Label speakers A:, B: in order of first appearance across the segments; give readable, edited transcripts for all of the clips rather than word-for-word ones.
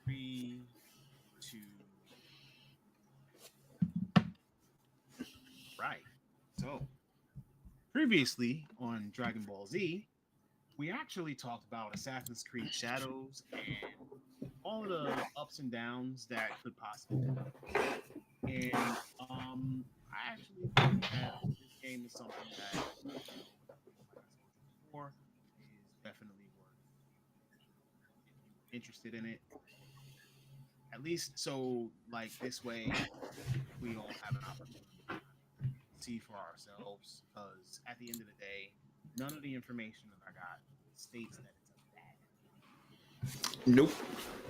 A: Three, two, right. So previously on Dragon Ball Z, we actually talked about Assassin's Creed Shadows and all of the ups and downs that could possibly happen. And I actually think that this game is something that, like I told you before, is definitely worth if you're interested in it. At least so like this way we all have an opportunity to kind of see for ourselves. Because at the end of the day, none of the information that I got states that it's a bad
B: Nope.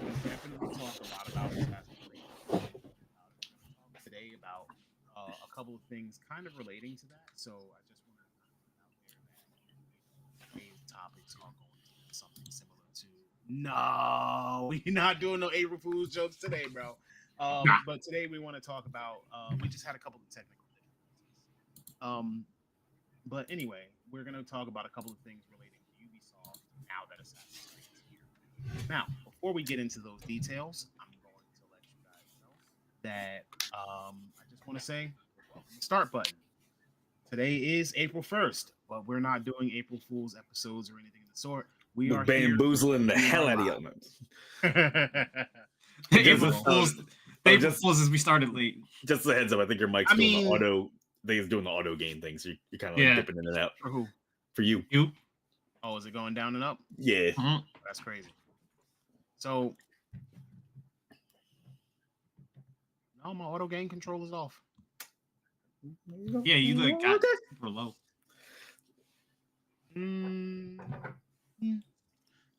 A: we definitely talk a lot about Assassin's Creed. We're going to talk today about a couple of things kind of relating to that. So I just want to kind of put out there that today's topics are going to be something similar to. No, we're not doing no April Fool's jokes today, bro. But today we want to talk about. We just had a couple of technical difficulties. But anyway, we're going to talk about a couple of things relating to Ubisoft now that Assassin's Creed is here. Now, before we get into those details, I'm going to let you guys know that I just want to say, welcome to Start Button. Today is April 1st, but we're not doing April Fool's episodes or anything of the sort. We
B: We're
A: are here.
B: bamboozling the
A: We
B: hell
A: are
B: out of
A: live.
B: elements.
C: April
B: Just,
C: Fools. April Fools as we started late.
B: Just a heads up, I think your mic's
A: I
B: doing
A: mean-
B: the auto. I think it's doing the auto gain thing, so you're kind of like
C: Yeah.
B: dipping in and out.
A: For who?
B: For you,
C: You.
A: Oh, is it going down and up?
B: yeah.
C: Mhm.
A: That's crazy. So, no, my auto gain control is off.
C: Yeah, you like got super low.
A: Mm,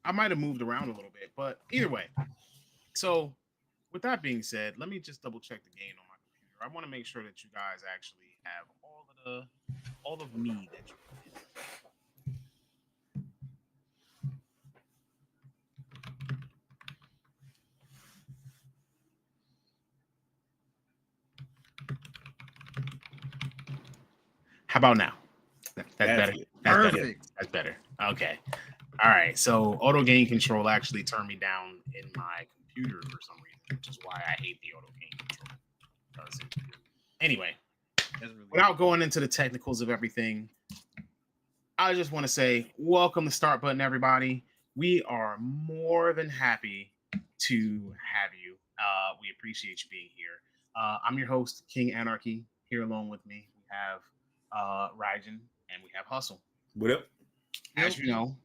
A: I might have moved around a little bit, but either way. So, with that being said, let me just double check the gain on my computer. I want to make sure that you guys actually have all of me that you can. How about now? That's better.
B: good.
A: That's better.
C: Perfect.
A: That's better. Okay. All right. So auto gain control actually turned me down in my computer for some reason, which is why I hate the auto gain control. Anyway, without going into the technicals of everything, I just want to say welcome to Start Button, everybody. We are more than happy to have you. We appreciate you being here. I'm your host, King Anarchy. Here along with me, we have Raijin and we have Hustle.
B: What up?
A: As you know,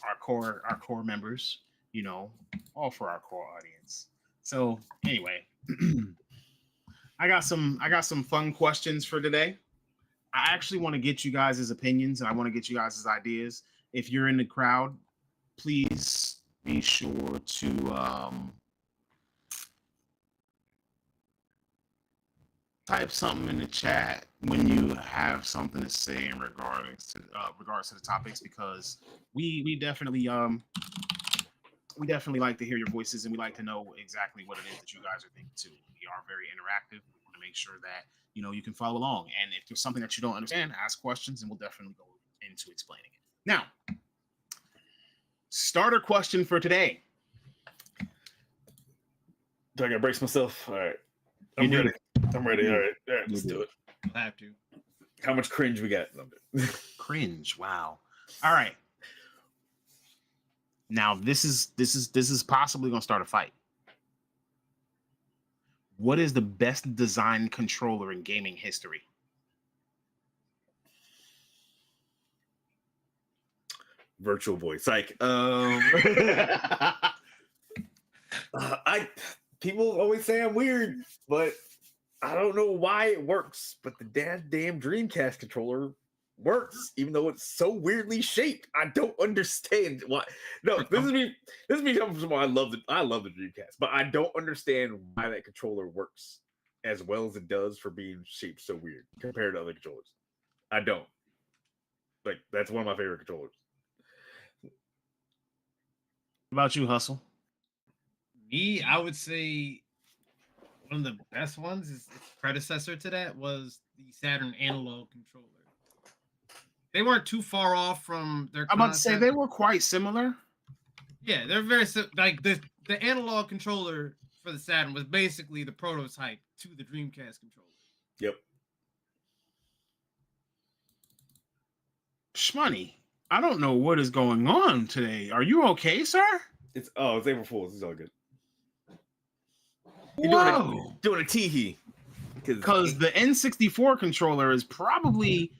A: our core members, you know, all for our core audience. So anyway, I got some fun questions for today. I actually want to get you guys' opinions and I want to get you guys' ideas. If you're in the crowd, please be sure to type something in the chat when you have something to say in regards to the topics, because we definitely like to hear your voices and we like to know exactly what it is that you guys are thinking too. We are very interactive. We want to make sure that you can follow along. And if there's something that you don't understand, ask questions and we'll definitely go into explaining it. Now, starter question for today.
B: Do I gotta brace myself? All right.
A: You
B: I'm
A: do.
B: ready. I'm ready.
A: You
B: All
A: do.
B: right. Let's
A: You
B: do
A: do.
B: it.
C: You'll have to.
B: How much cringe we got?
A: Cringe. Wow. All right. Now this is possibly gonna start a fight. What is the best designed controller in gaming history?
B: Virtual Boy. Psych. People always say I'm weird, but I don't know why it works. But the damn Dreamcast controller works, even though it's so weirdly shaped. I don't understand why. No, this is me coming from I love the Dreamcast, but I don't understand why that controller works as well as it does for being shaped so weird compared to other controllers. I don't. Like, that's one of my favorite controllers.
A: What about you, Hustle?
C: Me, I would say one of the best ones is its predecessor to that was the Saturn analog controller. They weren't too far off from their
A: I'm about to say
C: concept.
A: they were quite similar.
C: Yeah, they're very like the the analog controller for the Saturn was basically the prototype to the Dreamcast controller.
B: Yep.
A: Shmoney, I don't know what is going on today. Are you okay, sir?
B: It's April Fool's. It's all good.
A: Whoa.
B: Doing a teehee.
A: Because the N64 controller is probably,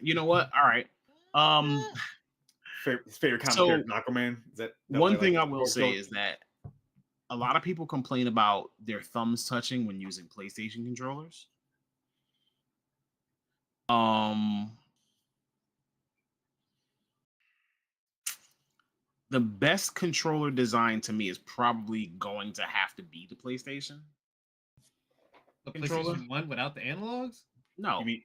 A: you know what? All right.
B: His favorite comic
A: So,
B: character, Aquaman. Is that
A: one
B: why
A: thing I
B: like
A: will
B: the
A: say is that a lot of people complain about their thumbs touching when using PlayStation controllers. The best controller design to me is probably going to have to be the PlayStation.
C: The
A: Controller?
C: PlayStation 1 without the analogs?
A: No,
B: You mean,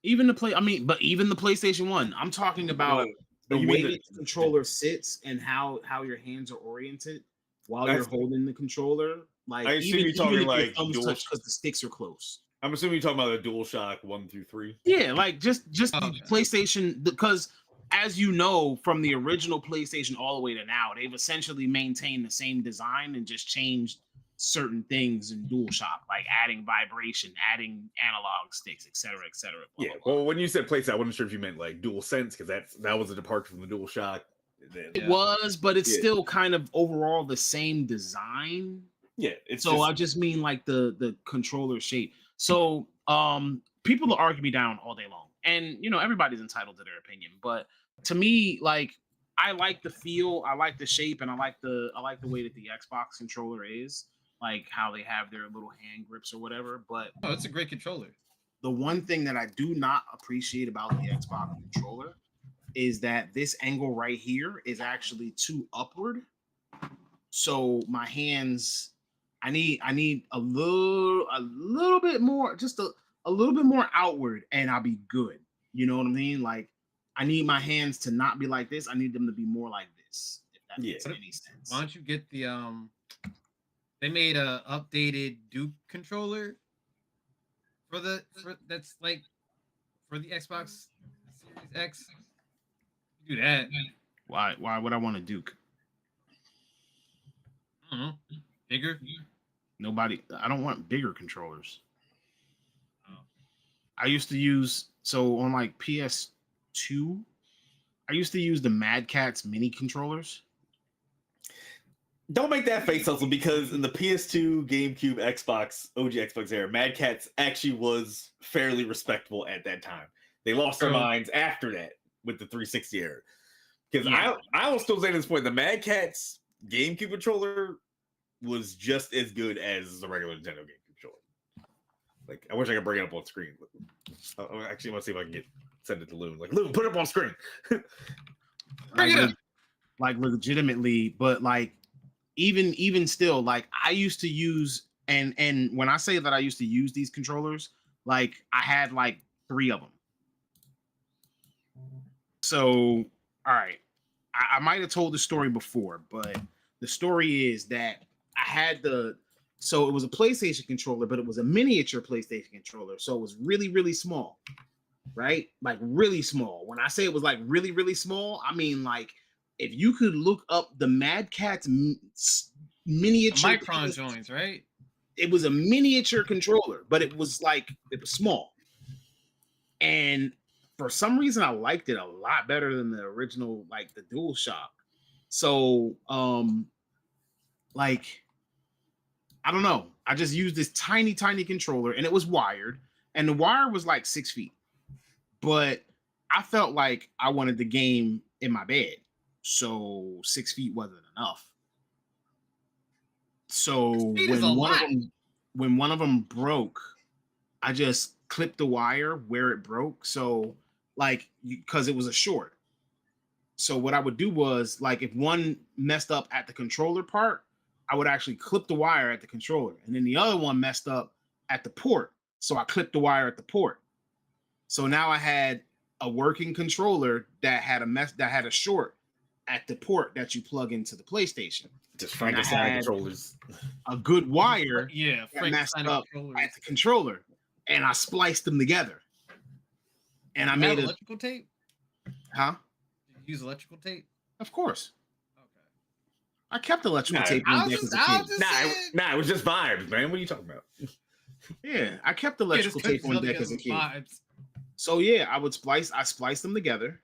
A: even the PlayStation 1. I'm talking about
B: but
A: the
B: you
A: way
B: mean
A: that the controller sits and how your hands are oriented while you're
B: That's-
A: holding the controller. Like,
B: I assume you're talking
A: even if your
B: like
A: thumbs
B: dual-
A: touch because the sticks are close.
B: I'm assuming you're talking about the DualShock 1 through 3.
A: Yeah, like just the
C: Okay.
A: PlayStation, because as you know, from the original PlayStation all the way to now, they've essentially maintained the same design and just changed certain things in DualShock, like adding vibration, adding analog sticks, etc., etc.
B: Yeah. Well, when you said PlayStation, I wasn't sure if you meant like DualSense because that was a departure from the DualShock.
A: It was, but it's
B: Yeah.
A: still kind of overall the same design.
B: Yeah. It's
A: So I just mean like the controller shape. So people will argue me down all day long, and you know everybody's entitled to their opinion. But to me, like, I like the feel, I like the shape, and I like the way that the Xbox controller is, like how they have their little hand grips or whatever. But
C: Oh, it's a great controller.
A: the one thing that I do not appreciate about the Xbox controller is that this angle right here is actually too upward. So my hands, I need a little bit more, just a little bit more outward, and I'll be good. You know what I mean? Like, I need my hands to not be like this. I need them to be more like this, if that makes any sense.
C: Why don't you get the they made a updated Duke controller for the Xbox Series X. Do that.
A: Why would I want a Duke?
C: I don't know. Bigger.
A: Nobody. I don't want bigger controllers.
C: Oh.
A: I used to use, so on like PS2, I used to use the Mad Catz mini controllers.
B: Don't make that face hustle because in the PS2, GameCube, Xbox, OG Xbox era, Mad Catz actually was fairly respectable at that time. They lost their minds after that with the 360 era. Because I will still say to this point, the Mad Catz GameCube controller was just as good as the regular Nintendo GameCube controller. Like, I wish I could bring it up on screen. I actually want to see if I can send it to Loon. Like, Loon, put it up on screen.
C: Bring it up.
A: Like legitimately, but like even still, like I used to use, and when I say that I used to use these controllers, like I had like 3 of them. So, all right, I might have told the story before, but the story is that I had so it was a PlayStation controller, but it was a miniature PlayStation controller, so it was really, really small, right? Like really small. When I say it was like really, really small, I mean like if you could look up the Mad Catz miniature
C: Micron joints, right?
A: It was a miniature controller, but it was small. And for some reason, I liked it a lot better than the original, like the DualShock. So, like, I don't know. I just used this tiny controller, and it was wired, and the wire was like 6 feet. But I felt like I wanted the game in my bed, so 6 feet wasn't enough. So when one of them broke, I just clipped the wire where it broke. So like, because it was a short. So what I would do was, like, if one messed up at the controller part, I would actually clip the wire at the controller, and then the other one messed up at the port. So I clipped the wire at the port. So now I had a working controller that had a short at the port that you plug into the PlayStation.
B: Just Frankenstein controllers.
A: A good wire,
C: Yeah,
A: that messed up at the controller, and I spliced them together. And I made
C: electrical tape.
A: Huh?
C: Did you use electrical tape?
A: Of course.
C: Okay.
A: I kept electrical
B: Nah,
A: tape
C: I
A: on
C: was
A: deck
C: just-
A: as a
C: I
A: kid.
C: was just-
B: Nah, it was just vibes, man. What are you talking about?
A: Yeah, I kept
C: Yeah,
A: electrical
C: just
A: tape on deck as a kid. So yeah, I spliced them together.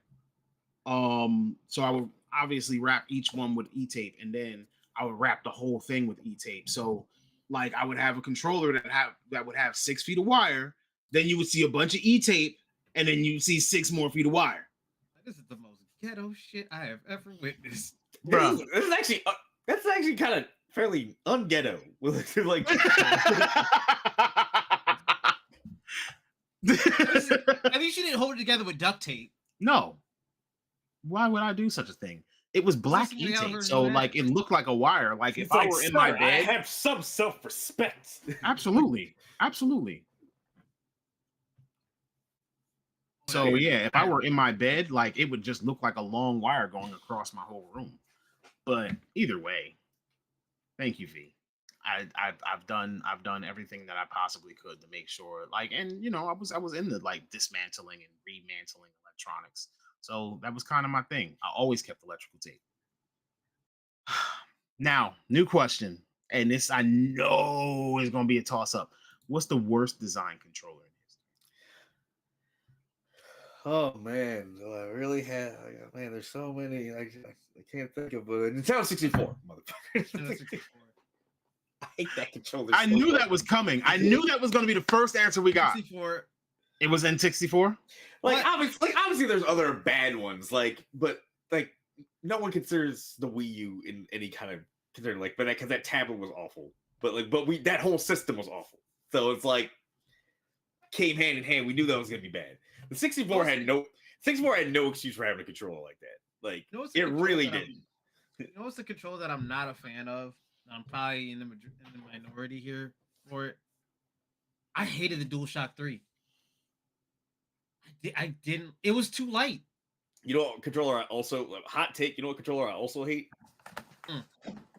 A: So I would obviously wrap each one with E-tape, and then I would wrap the whole thing with E-tape. So like I would have a controller that would have 6 feet of wire, then you would see a bunch of E-tape, and then you would see 6 more feet of wire.
C: This is the most ghetto shit I have ever witnessed.
A: Bruh.
B: This is actually that's actually kind of fairly unghetto. Like,
C: At least you didn't hold it together with duct tape.
A: No. Why would I do such a thing? It was black
C: somebody else
A: E-tape,
C: heard
A: so
C: you
A: like it looked like a wire. Like if
B: it's
A: I
B: like,
A: were in my
B: "Sir, I
A: bed,
B: have some self-respect.
A: absolutely. So yeah, if I were in my bed, like it would just look like a long wire going across my whole room. But either way, thank you, V. I've done everything that I possibly could to make sure, like, and you know, I was into like dismantling and remantling electronics. So that was kind of my thing. I always kept electrical tape. Now, new question, and this I know is going to be a toss up. What's the worst design controller in history?
B: Oh man, do I really have? Man, there's so many. I can't think of. But Nintendo 64, motherfucker. I hate that controller.
A: I
B: so
A: knew
B: much.
A: that was coming. I knew that was going to be the first answer we got.
C: 64.
A: It was N64.
B: Like obviously, there's other bad ones. But no one considers the Wii U in any kind of consider but because that tablet was awful. But that whole system was awful. So it's like came hand in hand. We knew that was gonna be bad. The 64 had no excuse for having a controller like that. Like it really did.
C: You know what's the controller that I'm not a fan of? I'm probably in the minority here for it. I hated the DualShock 3. I didn't. It was too light.
B: You know what controller I also hot take? You know what controller I also hate?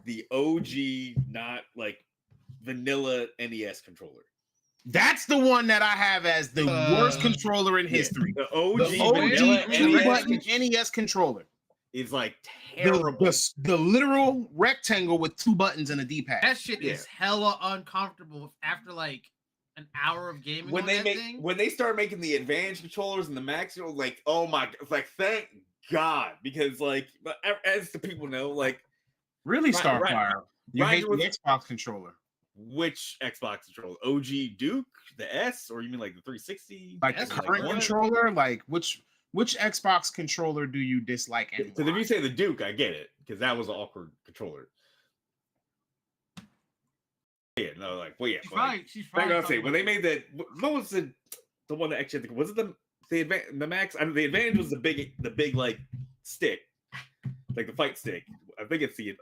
B: The OG, not like vanilla NES controller.
A: That's the one that I have as the worst controller in history.
B: The OG,
A: The
B: vanilla
A: OG NES controller
B: is like terrible.
A: The literal rectangle with 2 buttons and a D-pad.
C: That shit is hella uncomfortable after like an hour of gaming.
B: When they start making the advantage controllers and the max, like, oh my, it's like thank God, because like as the people know, like
A: really Starfire. You hate the Xbox controller.
B: Which Xbox controller? OG Duke, the S, or you mean like the 360?
A: Like the current controller? Like which Xbox controller do you dislike?
B: Because if you say the Duke, I get it, because that was an awkward controller. Yeah, no, like, well, yeah.
C: She's probably
B: gonna say when they made that. What was the one that actually? Was it the Max? I mean, the Advantage was the big like stick, like the fight stick. I think it's the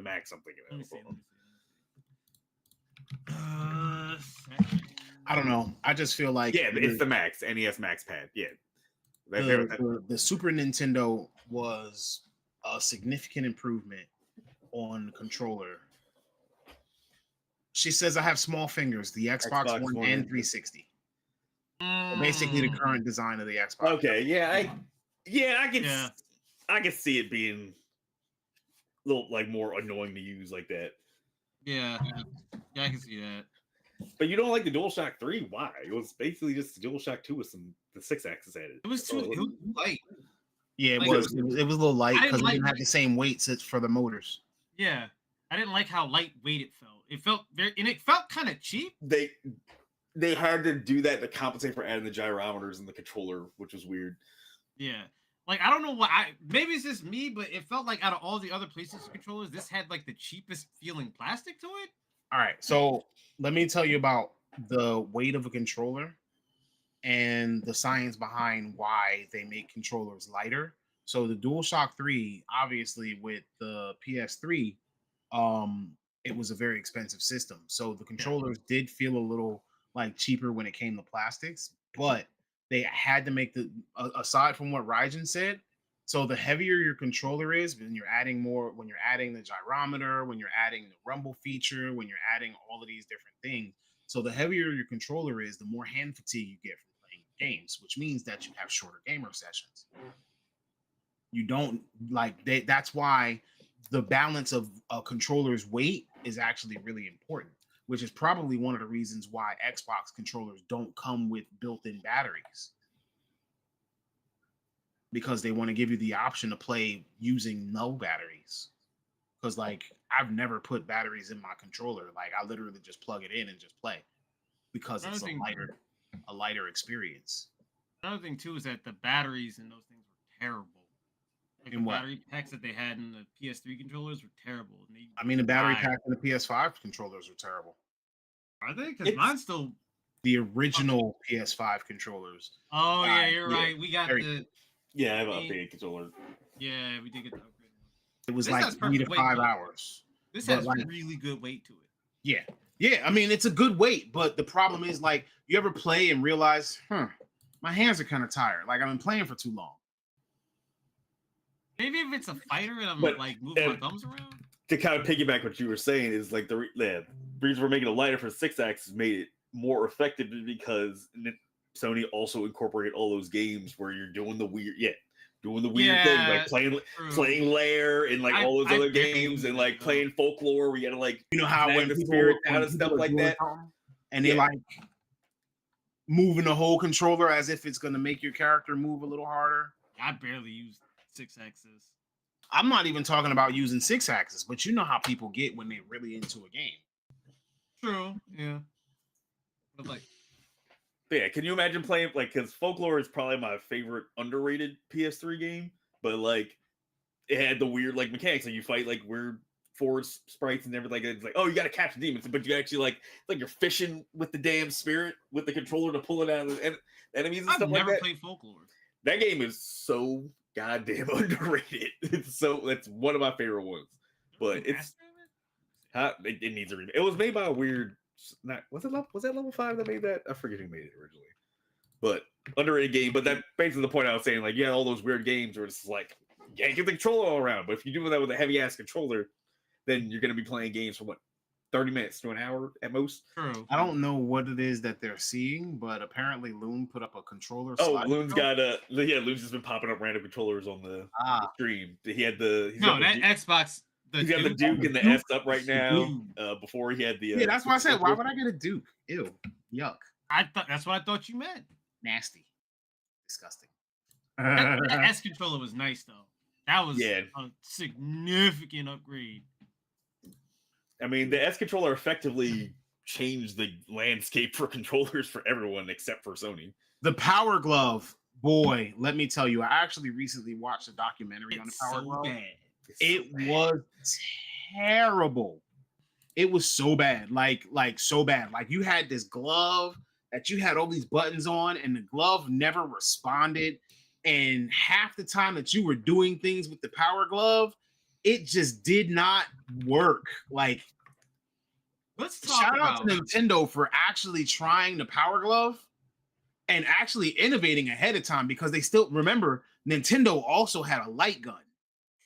B: Max. I'm thinking.
C: Let me see.
A: I don't know. I just feel like
B: it's the Max NES Max pad. Yeah,
A: the Super Nintendo was a significant improvement on the controller. She says I have small fingers. The Xbox One and 360. Basically, the current design of the Xbox.
B: Okay, I can see it being a little like more annoying to use like that.
C: Yeah, I can see that.
B: But you don't like the DualShock 3? Why? It was basically just the DualShock 2 with the 6-axis added.
C: It was too light.
A: Yeah, it was a little light because it didn't have the same weights for the motors.
C: Yeah, I didn't like how lightweight it felt. It felt it felt kind of cheap.
B: They had to do that to compensate for adding the gyrometers in the controller, which was weird.
C: Yeah. Like, I don't know why. Maybe it's just me, but it felt like out of all the other PlayStation controllers, this had like the cheapest feeling plastic to it.
A: All right, so let me tell you about the weight of a controller and the science behind why they make controllers lighter. So the DualShock 3, obviously with the PS3, it was a very expensive system. So the controllers did feel a little like cheaper when it came to plastics, but they had to make aside from what Raijin said. So the heavier your controller is, when you're adding the gyrometer, when you're adding the rumble feature, when you're adding all of these different things. So the heavier your controller is, the more hand fatigue you get from playing games, which means that you have shorter gamer sessions. You don't that's why the balance of a controller's weight is actually really important, which is probably one of the reasons why Xbox controllers don't come with built-in batteries, because they want to give you the option to play using no batteries. Because like I've never put batteries in my controller. Like I literally just plug it in and just play, because it's a lighter experience.
C: Another thing too is that the batteries in those things were terrible. Like
A: In
C: the
A: what?
C: battery packs that they had in the PS3 controllers were terrible. And they
A: I mean, the battery
C: died.
A: pack in the PS5 controllers are terrible.
C: Are they? Because
B: It's-
C: mine's still.
A: The original PS5 controllers.
C: Oh yeah, you're
B: yeah,
C: right. We got
A: very
C: the.
B: Yeah, I have an
C: I mean-
B: updated controller.
C: Yeah, we did get the upgrade.
A: It was
C: This
A: like
C: has
A: 3 to
C: perfect weight,
A: 5
C: though.
A: hours.
C: This
A: But,
C: has
A: like-
C: really good weight to it.
A: Yeah. Yeah. I mean, it's a good weight, but the problem is, like, you ever play and realize, my hands are kind of tired. Like, I've been playing for too long.
C: Maybe if it's a fighter and I'm
B: But-
C: like moving my
B: and-
C: thumbs around.
B: To kind of piggyback what you were saying is like the reason we're making it lighter for 6-axis made it more effective because Sony also incorporated all those games where you're doing the weird thing, like
C: True.
B: playing Lair and like all those
C: I
B: other
C: barely
B: games
C: use
B: and
C: it,
B: like
C: though.
B: playing folklore where you gotta like
A: You know how
B: Snap
A: when
B: the
A: people,
B: spirit
A: when
B: out and
A: people
B: stuff
A: are
B: like
A: doing
B: that.
A: something and they
B: Yeah.
A: like moving the whole controller as if it's going to make your character move a little harder.
C: I barely use 6-axis.
A: I'm not even talking about using 6-axis, but you know how people get when they're really into a game.
C: True. Yeah. But like,
B: yeah, can you imagine playing like because folklore is probably my favorite underrated PS3 game, but like it had the weird like mechanics, like you fight like weird forest sprites and everything. It's like, oh, you gotta capture demons, but you actually like you're fishing with the damn spirit with the controller to pull it out of the enemies and
C: I've
B: stuff like
C: never
B: that.
C: played folklore.
B: That game is so goddamn underrated. That's one of my favorite ones. But it's it needs a remake. It was made by a weird was that level 5 that made that? I forget who made it originally. But underrated game. But that basically the point I was saying, like, yeah, all those weird games where it's like yanking the controller all around. But if you do that with a heavy ass controller, then you're gonna be playing games for what 30 minutes to an hour at most.
C: True.
A: I don't know what it is that they're seeing, but apparently Loon put up a controller.
B: Oh,
A: slide
B: Loon's
A: show.
B: got Loon's just been popping up random controllers on the stream. He had he's
C: No,
B: got
C: that
B: the,
C: Xbox.
B: he's got the Duke and the
A: Duke?
B: S up right now. Before he had the
A: Yeah, that's why I said, why would I get a Duke? Ew, yuck,
C: That's what I thought you meant.
A: nasty, disgusting.
C: That S controller was nice though. That was
B: Yeah.
C: a significant upgrade.
B: I mean, the S controller effectively changed the landscape for controllers for everyone except for Sony.
A: The Power Glove, boy, let me tell you, I actually recently watched a documentary on the
C: It's
A: Power
C: so
A: Glove.
C: bad.
A: It was terrible. It was so bad, like so bad. Like you had this glove that you had all these buttons on, and the glove never responded. And half the time that you were doing things with the Power Glove, it just did not work. Like,
C: Let's talk
A: shout out
C: about
A: to Nintendo for actually trying the Power Glove and actually innovating ahead of time, because they still remember Nintendo also had a light gun.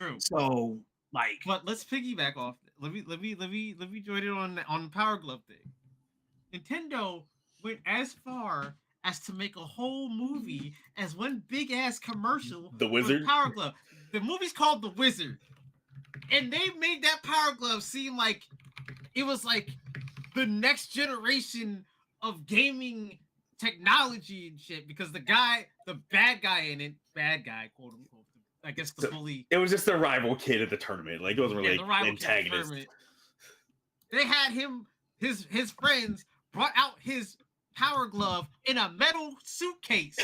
C: true.
A: So like,
C: But let's piggyback off. Let me join it on the Power Glove thing. Nintendo went as far as to make a whole movie as one big ass commercial.
B: The
C: for
B: Wizard?
C: Power Glove. The movie's called The Wizard, and they made that Power Glove seem like it was like the next generation of gaming technology and shit. Because the bad guy, quote unquote, I guess the
B: So-
C: bully.
B: It was just the rival kid at the tournament. Like it wasn't really
C: the rival kid
B: antagonist.
C: tournament. They had him, his friends brought out his Power Glove in a metal suitcase.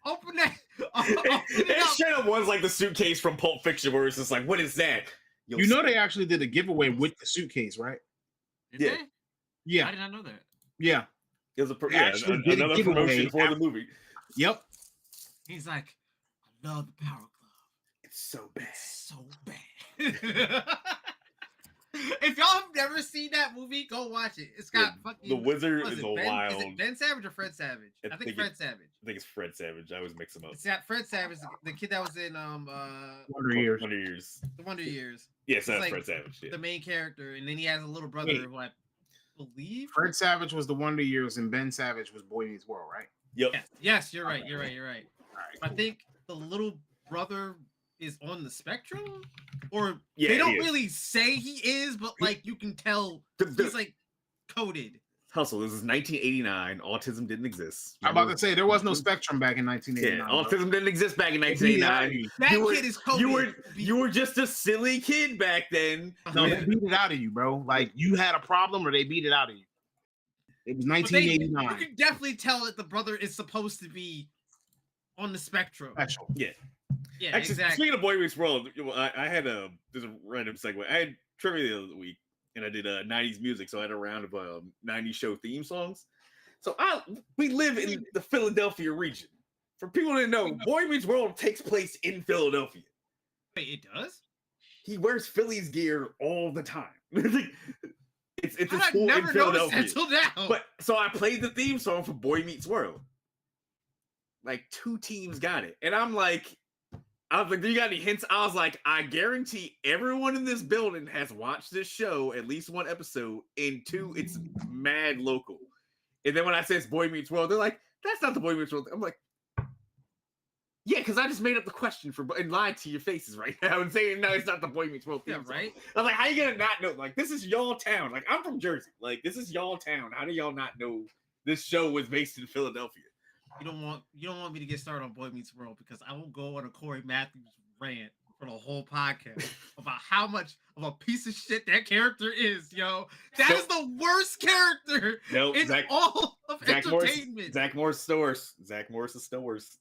C: Open that. Open
B: It
C: it up.
B: straight up was like the suitcase from Pulp Fiction, where it's just like, what is that? You'll
A: you know,
B: see.
A: they actually did a giveaway with the suitcase, right?
C: Did
B: Yeah.
C: they? I
A: Yeah,
C: did not know that.
A: yeah,
B: It was
A: They actually did a
B: another
A: giveaway
B: promotion for the
A: after-
B: movie.
A: yep.
C: He's like, I love the Power Glove.
B: It's so bad.
C: It's so bad. If y'all have never seen that movie, go watch it. It's got fucking.
B: The Wizard
C: what
B: is
C: it,
B: a
C: Ben?
B: wild.
C: Is it Ben Savage or Fred Savage?
B: I
C: I think
B: think
C: Fred Savage.
B: I think it's Fred Savage. I always mix them up.
C: It's got Fred Savage, the kid that was in
A: Wonder Years.
B: Wonder Years.
C: The Wonder Years,
B: Yes, that's
C: like
B: Fred Savage. Yeah.
C: the main character, and then he has a little brother
A: Wait.
C: who I believe.
A: Fred Savage was the Wonder Years, and Ben Savage was Boy Meets World, right?
B: Yep.
C: Yes, you're right. You're right.
A: All right,
C: I
A: cool.
C: think the little brother is on the spectrum, or
B: Yeah,
C: they don't
B: he is.
C: really say he is, but like you can tell he's like coded.
B: Hustle. This is 1989. Autism didn't exist.
A: I'm about to say there was no spectrum back in
B: Yeah,
A: 1989. bro.
B: autism didn't exist back in
A: They beat it out of
B: 1989.
A: you.
C: That
B: You were-
C: kid is coded.
B: You were just a silly kid back then.
A: No, they beat it out of you, bro. Like you had a problem, or they beat it out of you. It was
C: But you
A: 1989.
C: can definitely tell that the brother is supposed to be on the spectrum.
A: Special.
C: Yeah,
B: Actually,
C: exactly.
B: speaking of Boy Meets World, I had there's a random segue. I had trivia the other week, and I did 90s music, so I had a round of 90s show theme songs. So we live in the Philadelphia region. For people who didn't know, Boy Meets World takes place in Philadelphia.
C: Wait, it does?
B: He wears Phillies gear all the time. it's a
C: I
B: school in
C: never noticed
B: Philadelphia.
C: that till now.
B: But so I played the theme song for Boy Meets World. Like 2 teams got it. And I was like, do you got any hints? I was like, I guarantee everyone in this building has watched this show at least one episode. And 2, it's mad local. And then when I say it's Boy Meets World, they're like, that's not the Boy Meets World. I'm like, yeah, because I just made up the question and lied to your faces right now and saying, no, it's not the Boy Meets World theme
C: yeah,
B: song.
C: right?
B: I was like, how you gonna not know? Like, this is y'all town. Like, I'm from Jersey. Like, this is y'all town. How do y'all not know this show was based in Philadelphia?
C: You don't want me to get started on Boy Meets World because I will go on a Corey Matthews rant for the whole podcast about how much of a piece of shit that character is, yo. That is the worst character
B: Nope,
C: in all of entertainment.
B: Zach Morris stores. Zach Morris is stores.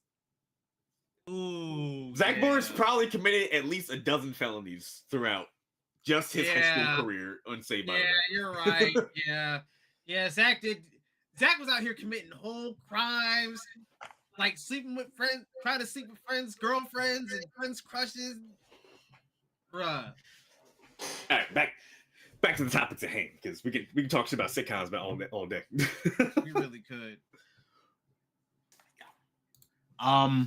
C: Ooh,
B: Zach
C: yeah.
B: Morris probably committed at least a dozen felonies throughout just his high
C: Yeah.
B: school career, unsaved by the
C: Yeah,
B: law.
C: you're right. Yeah. Zach was out here committing whole crimes, like sleeping with friends, trying to sleep with friends, girlfriends, and friends' crushes. Bruh.
B: All right, back to the topics at hand, because we can talk shit about sitcoms about all day.
C: We really could.
A: All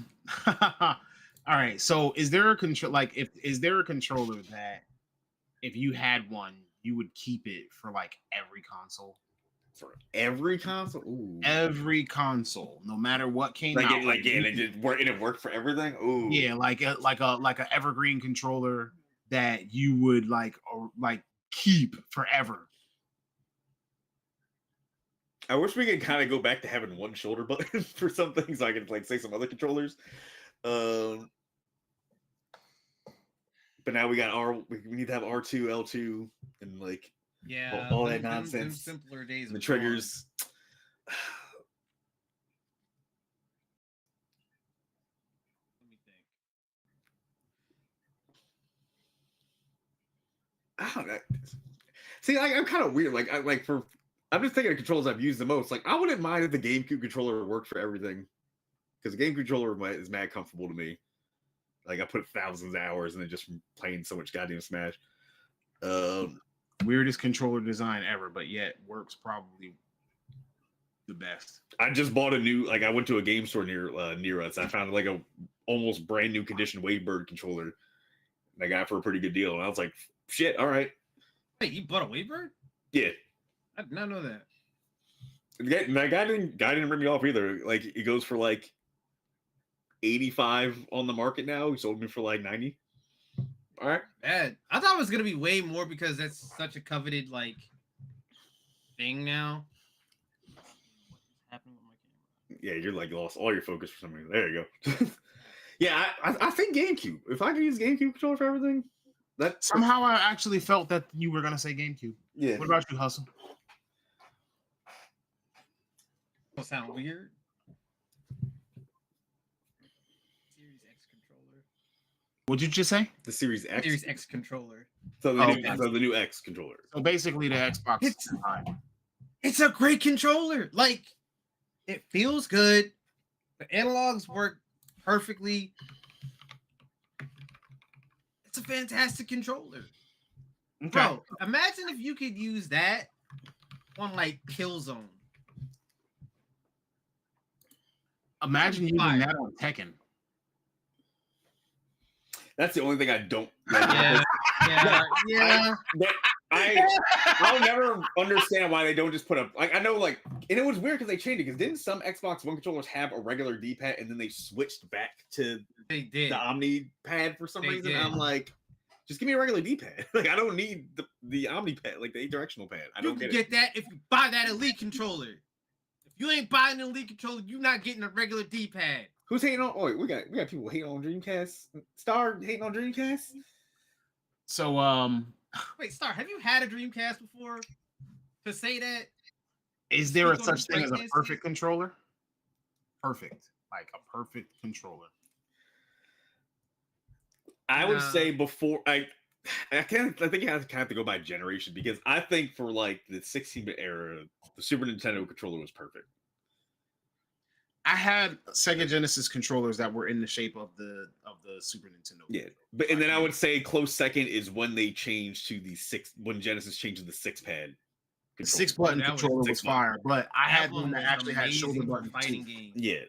A: right. So is there a control? Like, is there a controller that if you had one, you would keep it for like every console?
B: For every console, ooh.
A: Every console, no matter what came
B: Like,
A: out.
B: and it worked for everything. Ooh,
A: Yeah, like a evergreen controller that you would like keep forever.
B: I wish we could kind of go back to having one shoulder button for some things. So I could like say some other controllers. But now we got we need to have R2, L2, and like
C: Yeah,
B: all that nonsense.
C: Simpler days.
B: the
C: are
B: triggers.
C: gone. Let me think.
B: I don't know. See, I'm kind of weird. I'm just thinking of controllers I've used the most. Like, I wouldn't mind if the GameCube controller worked for everything, because the GameCube controller is mad comfortable to me. Like, I put thousands of hours in it just from playing so much goddamn Smash.
A: Weirdest controller design ever, but yet works probably the best.
B: I just bought a new. Like, I went to a game store near us. I found like a almost brand new condition Wavebird controller. And I got it for a pretty good deal, and I was like, "Shit, all right,
C: Wait, you bought a Wavebird?
B: yeah."
C: I did not know that.
B: And that guy didn't rip me off either. Like, it goes for like 85 on the market now. He sold me for like 90. All right.
C: Bad. I thought it was gonna be way more because that's such a coveted like thing now. What's happening with my camera?
B: Yeah, you're like lost all your focus for some reason. There you go. Yeah, I think GameCube. If I could use GameCube controller for everything, that
A: Somehow I actually felt that you were gonna say GameCube.
B: yeah.
A: What about you, Hustle?
C: Don't sound weird. Series X controller.
A: What'd you just say?
B: The Series X.
C: Series X controller.
B: So the,
A: Oh,
B: new,
A: okay.
B: so the new X controller.
A: So basically, the Xbox.
C: It's-
A: design.
C: It's a great controller. Like, it feels good. The analogs work perfectly. It's a fantastic controller.
A: Okay.
C: Bro, imagine if you could use that on like Killzone.
A: Imagine using
C: Fire.
A: that on Tekken.
B: That's the only thing I don't.
C: Yeah, yeah.
B: I'll never understand why they don't just put a like. I know, like, and it was weird because they changed it. Because didn't some Xbox One controllers have a regular D-pad and then they switched back to
C: They did.
B: the Omni pad for some
C: They
B: reason.
C: did.
B: I'm like, just give me a regular D-pad. Like I don't need the Omni pad, like the 8-directional pad. I
C: You
B: don't
C: can
B: get it.
C: get that if you buy that Elite controller. If you ain't buying an Elite controller, you're not getting a regular D-pad.
B: Who's hating on? Oh, wait, we got people hating on Dreamcast. Star hating on Dreamcast.
A: So
C: Wait, Star, have you had a Dreamcast before? To say that?
A: is there a
C: Speak on
A: such thing as a
C: greatness.
A: perfect controller? Perfect, like a perfect controller.
B: I would
C: Nah.
B: say before I think you have to go by generation because I think for like the 16-bit era, the Super Nintendo controller was perfect.
A: I had Sega Genesis controllers that were in the shape of the Super Nintendo.
B: Yeah, but and then I would say close second is when they changed to the when Genesis changed to the 6-pad.
A: The 6-button
C: That was
A: controller was
B: 6-button.
A: fire, but I had
C: one
A: one that
C: was
A: actually had
C: amazing
A: shoulder
C: for
A: buttons
C: fighting
A: too.
C: games.
B: Yeah,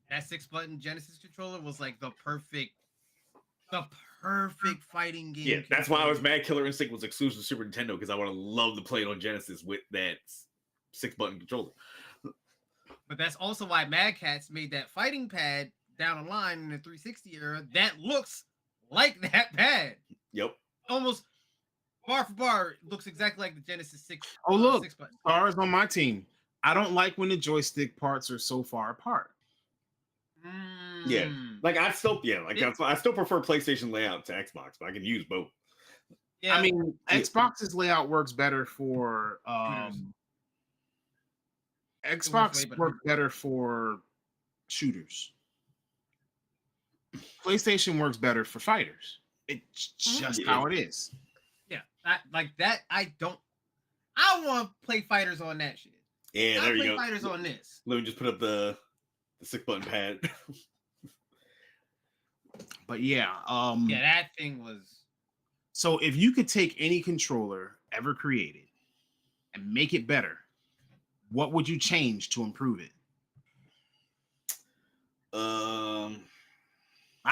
C: That 6-button Genesis controller was like the perfect fighting game.
B: yeah. That's why I was
C: controller.
B: mad. Killer Instinct was exclusive to Super Nintendo because I would have loved to play it on Genesis with that 6-button controller.
C: But that's also why Mad Catz made that fighting pad down the line in the 360 era that looks like that pad.
B: Yep.
C: Almost bar for bar looks exactly like the Genesis 6.
A: Oh, look.
C: 6-button.
A: Stars on my team. I don't like when the joystick parts are so far apart.
B: Yeah.
C: Mm.
B: Like I still that's why I still prefer PlayStation layout to Xbox, but I can use both.
C: Yeah.
A: I mean, Xbox's layout works better for
C: Shooters.
A: Xbox
C: way better.
A: works better for shooters. PlayStation works better for fighters. It's just
B: Yeah.
A: how it is.
C: Yeah, like that. I want to play fighters on that shit.
B: Yeah,
C: I
B: there you
C: play
B: go.
C: fighters on this.
B: Let me just put up the 6-button pad.
A: But yeah,
C: Yeah, that thing was.
A: so if you could take any controller ever created and make it better, what would you change to improve it? I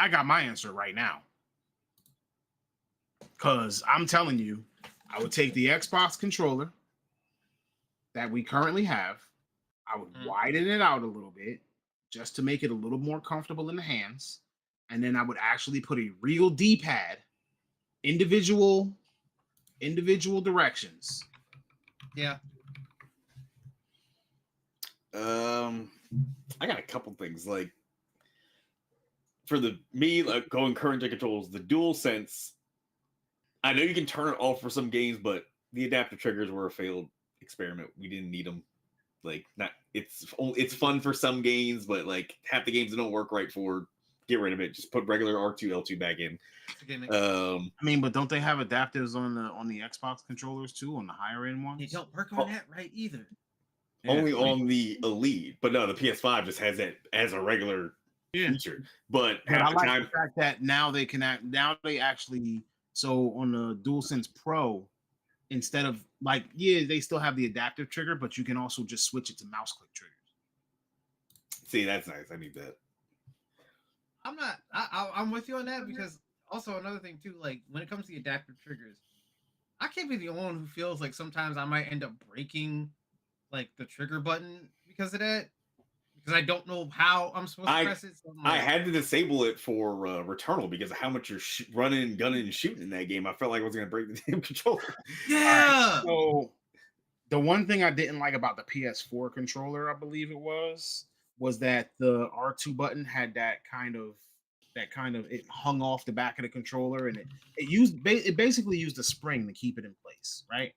A: got my answer right now. Because I'm telling you, I would take the Xbox controller that we currently have. I would widen it out a little bit just to make it a little more comfortable in the hands. And then I would actually put a real D-pad, individual directions.
C: Yeah.
B: I got a couple things like for like going current gen controls, the DualSense. I know you can turn it off for some games, but the adaptive triggers were a failed experiment. We didn't need them. Like, not it's fun for some games, but like half the games that don't work right for, get rid of it. Just put regular R2 L2 back in.
A: I mean, but don't they have adapters on the Xbox controllers too, on the higher end ones?
C: They don't work on that right either.
A: Yeah.
B: Only on the Elite, but no, the PS5 just has that as a regular feature. But
A: But I
B: half the
A: like
B: time,
A: the fact that now they actually, so on the DualSense Pro, instead of like, yeah, they still have the adaptive trigger, but you can also just switch it to mouse click triggers.
B: see, that's nice. I need that.
C: I'm with you on that because also another thing too, like when it comes to the adaptive triggers, I can't be the only one who feels like sometimes I might end up breaking like the trigger button because of that. Because I don't know how I'm supposed to press it. So
B: I had to disable it for Returnal because of how much you're running, gunning, and shooting in that game. I felt like I was going to break the damn controller.
C: Yeah.
A: So the one thing I didn't like about the PS4 controller, I believe it was that the R2 button had that kind of it hung off the back of the controller, and it basically used a spring to keep it in place, right?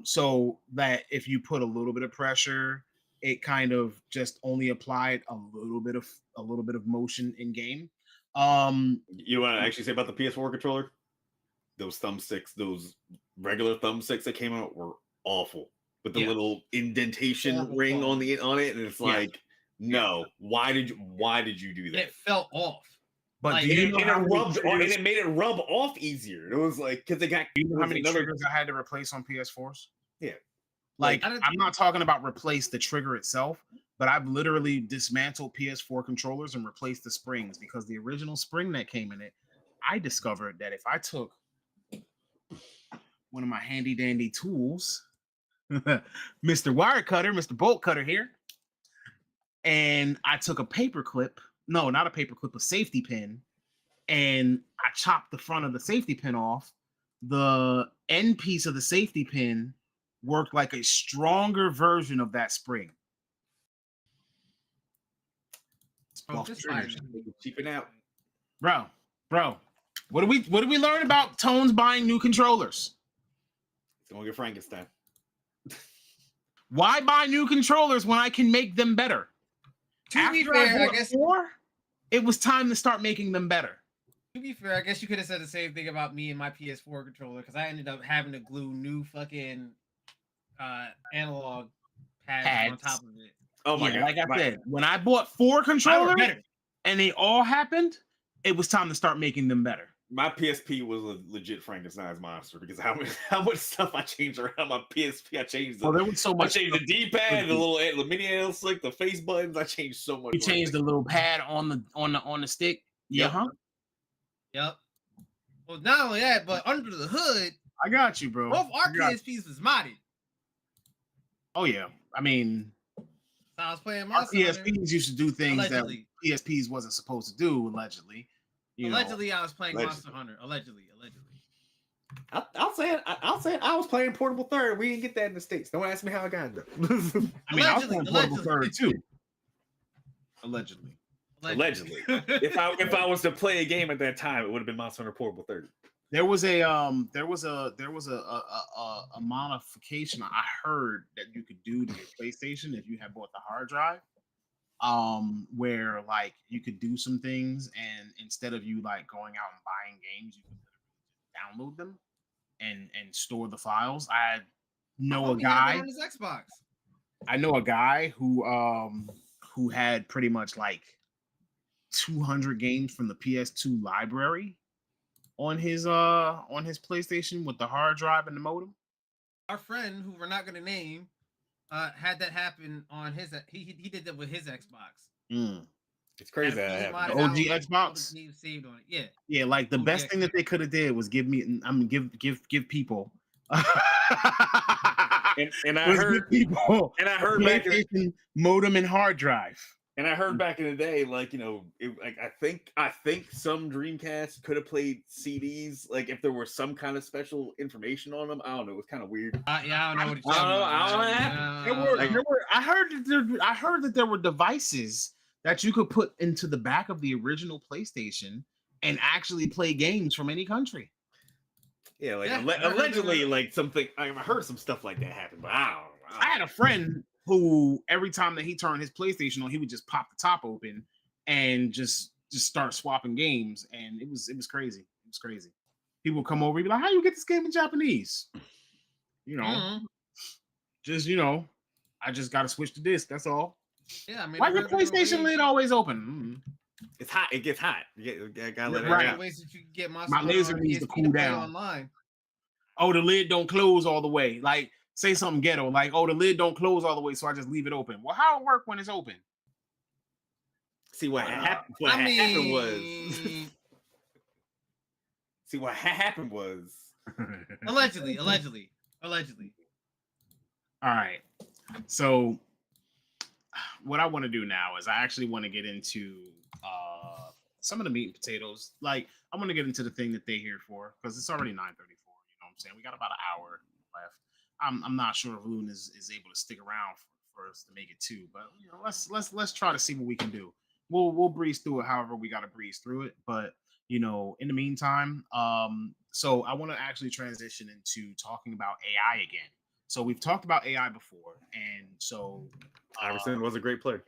A: So that if you put a little bit of pressure, it kind of just only applied a little bit of motion in game.
B: You want to actually say about the PS4 controller? Those thumbsticks, those regular thumbsticks that came out were awful. With the little indentation ring on it, and it's like, no, why did you do that?
C: It fell off.
A: But
C: like,
A: do you know how
B: it made it rub off easier. It was like because they got.
A: Do you know how many triggers I had to replace on PS4s?
B: Yeah.
A: Like, I'm not talking about replace the trigger itself, but I've literally dismantled PS4 controllers and replaced the springs because the original spring that came in it, I discovered that if I took one of my handy dandy tools, Mr. Wire Cutter, Mr. Bolt Cutter here, and I took a paper clip no, not a paper clip, a safety pin, and I chopped the front of the safety pin off. The end piece of the safety pin worked like a stronger version of that spring.
C: Bro,
A: Off
C: just
A: the
C: fire.
A: triggers.
B: Cheaping out.
A: Bro, what do we learn about Tones buying new controllers?
B: It's gonna get Frankenstein.
A: Why buy new controllers when I can make them better?
C: To be
A: After
C: fair, I
A: bought
C: guess.
A: 4, it was time to start making them better.
C: To be fair, I guess you could have said the same thing about me and my PS4 controller because I ended up having to glue new fucking analog pads on top of it.
B: Oh my
A: Yeah,
B: god!
A: like I said, when I bought 4 controllers
C: better.
A: and they all happened, it was time to start making them better.
B: My PSP was a legit Frankenstein's monster because how much stuff I changed around my PSP. I changed
A: There was so
B: I
A: much.
B: changed the D-pad, the mini L stick, the face buttons. I changed so much.
A: You changed the little pad on the stick. Yeah,
B: Yep.
A: huh?
C: Yep. Well, not only that, but under the hood,
A: I got you, bro.
C: both our
A: I got you.
C: PSPs was modded.
A: Oh yeah, I mean,
C: So I was playing
A: our
C: Monster Hunter.
A: PSPs used to do things
C: Allegedly.
A: that PSPs wasn't supposed to do. Allegedly, you know.
C: Allegedly, I was playing
B: Allegedly.
C: Monster Hunter. Allegedly.
B: I'll say it. I'll say it. I was playing Portable Third. We didn't get that in the States. Don't ask me how I got it. Though.
A: I mean, I was
C: Allegedly,
A: playing Portable Third
C: allegedly.
A: too. Allegedly.
B: Allegedly. if I was to play a game at that time, it would have been Monster Hunter Portable 30.
A: There was a modification I heard that you could do to your PlayStation if you had bought the hard drive. Where like you could do some things, and instead of you like going out and buying games, you could download them and store the files. I know a guy
C: on his Xbox.
A: I know a guy who had pretty much like 200 games from the PS2 library on his PlayStation with the hard drive and the modem.
C: Our friend, who we're not going to name, had that happen on his. He did that with his Xbox.
B: It's crazy that
C: He
B: happened.
C: modded
A: OG
C: out
A: Xbox?
C: all the games saved on it.
A: Yeah, like the
C: OG
A: best thing that
C: Xbox.
A: they could have did was give people
B: And I
A: was
B: heard
A: give people
B: back in
A: PlayStation modem and hard drive.
B: and I heard back in the day, like I think some Dreamcast could have played CDs, like if there was some kind of special information on them. I don't know. It was kind of weird.
C: Yeah, I don't know what you're
B: I don't
C: talking
B: know.
C: about.
B: I don't know what happened.
A: There were. I heard that there were devices that you could put into the back of the original PlayStation and actually play games from any country.
B: Yeah, like
C: Yeah, I heard
B: allegedly,
C: that.
B: like something. I heard some stuff like that happen, but I don't know.
A: I had a friend who every time that he turned his PlayStation on, he would just pop the top open and just start swapping games, and it was crazy. It was crazy. People would come over and be like, "How you get this game in Japanese?" You know,
C: Mhm.
A: just I just got to switch the disc. That's all.
C: Yeah, I mean,
A: Why
C: there
A: your
C: are little
A: PlayStation
C: ways-
A: lid always open?
B: It's hot. It gets hot. You gotta let it
A: Right.
B: out.
C: ways that you can get
A: My
C: Hunter
A: laser
C: on
A: needs to
C: PSP
A: cool
C: play
A: down.
C: online.
A: Oh, the lid don't close all the way. Like, say something ghetto, like, oh, the lid don't close all the way, so I just leave it open. Well, how it work when it's open?
B: See what happened. What happened was.
C: allegedly.
A: All right. So what I want to do now is I actually want to get into some of the meat and potatoes. Like, I want to get into the thing that they're here for, because it's already 9:34. You know what I'm saying? We got about an hour left. I'm not sure if Loon is able to stick around for us to make it too, but let's try to see what we can do. We'll breeze through it however we got to breeze through it. But in the meantime, so I want to actually transition into talking about AI again. So we've talked about AI before, and so
B: Iverson was a great player.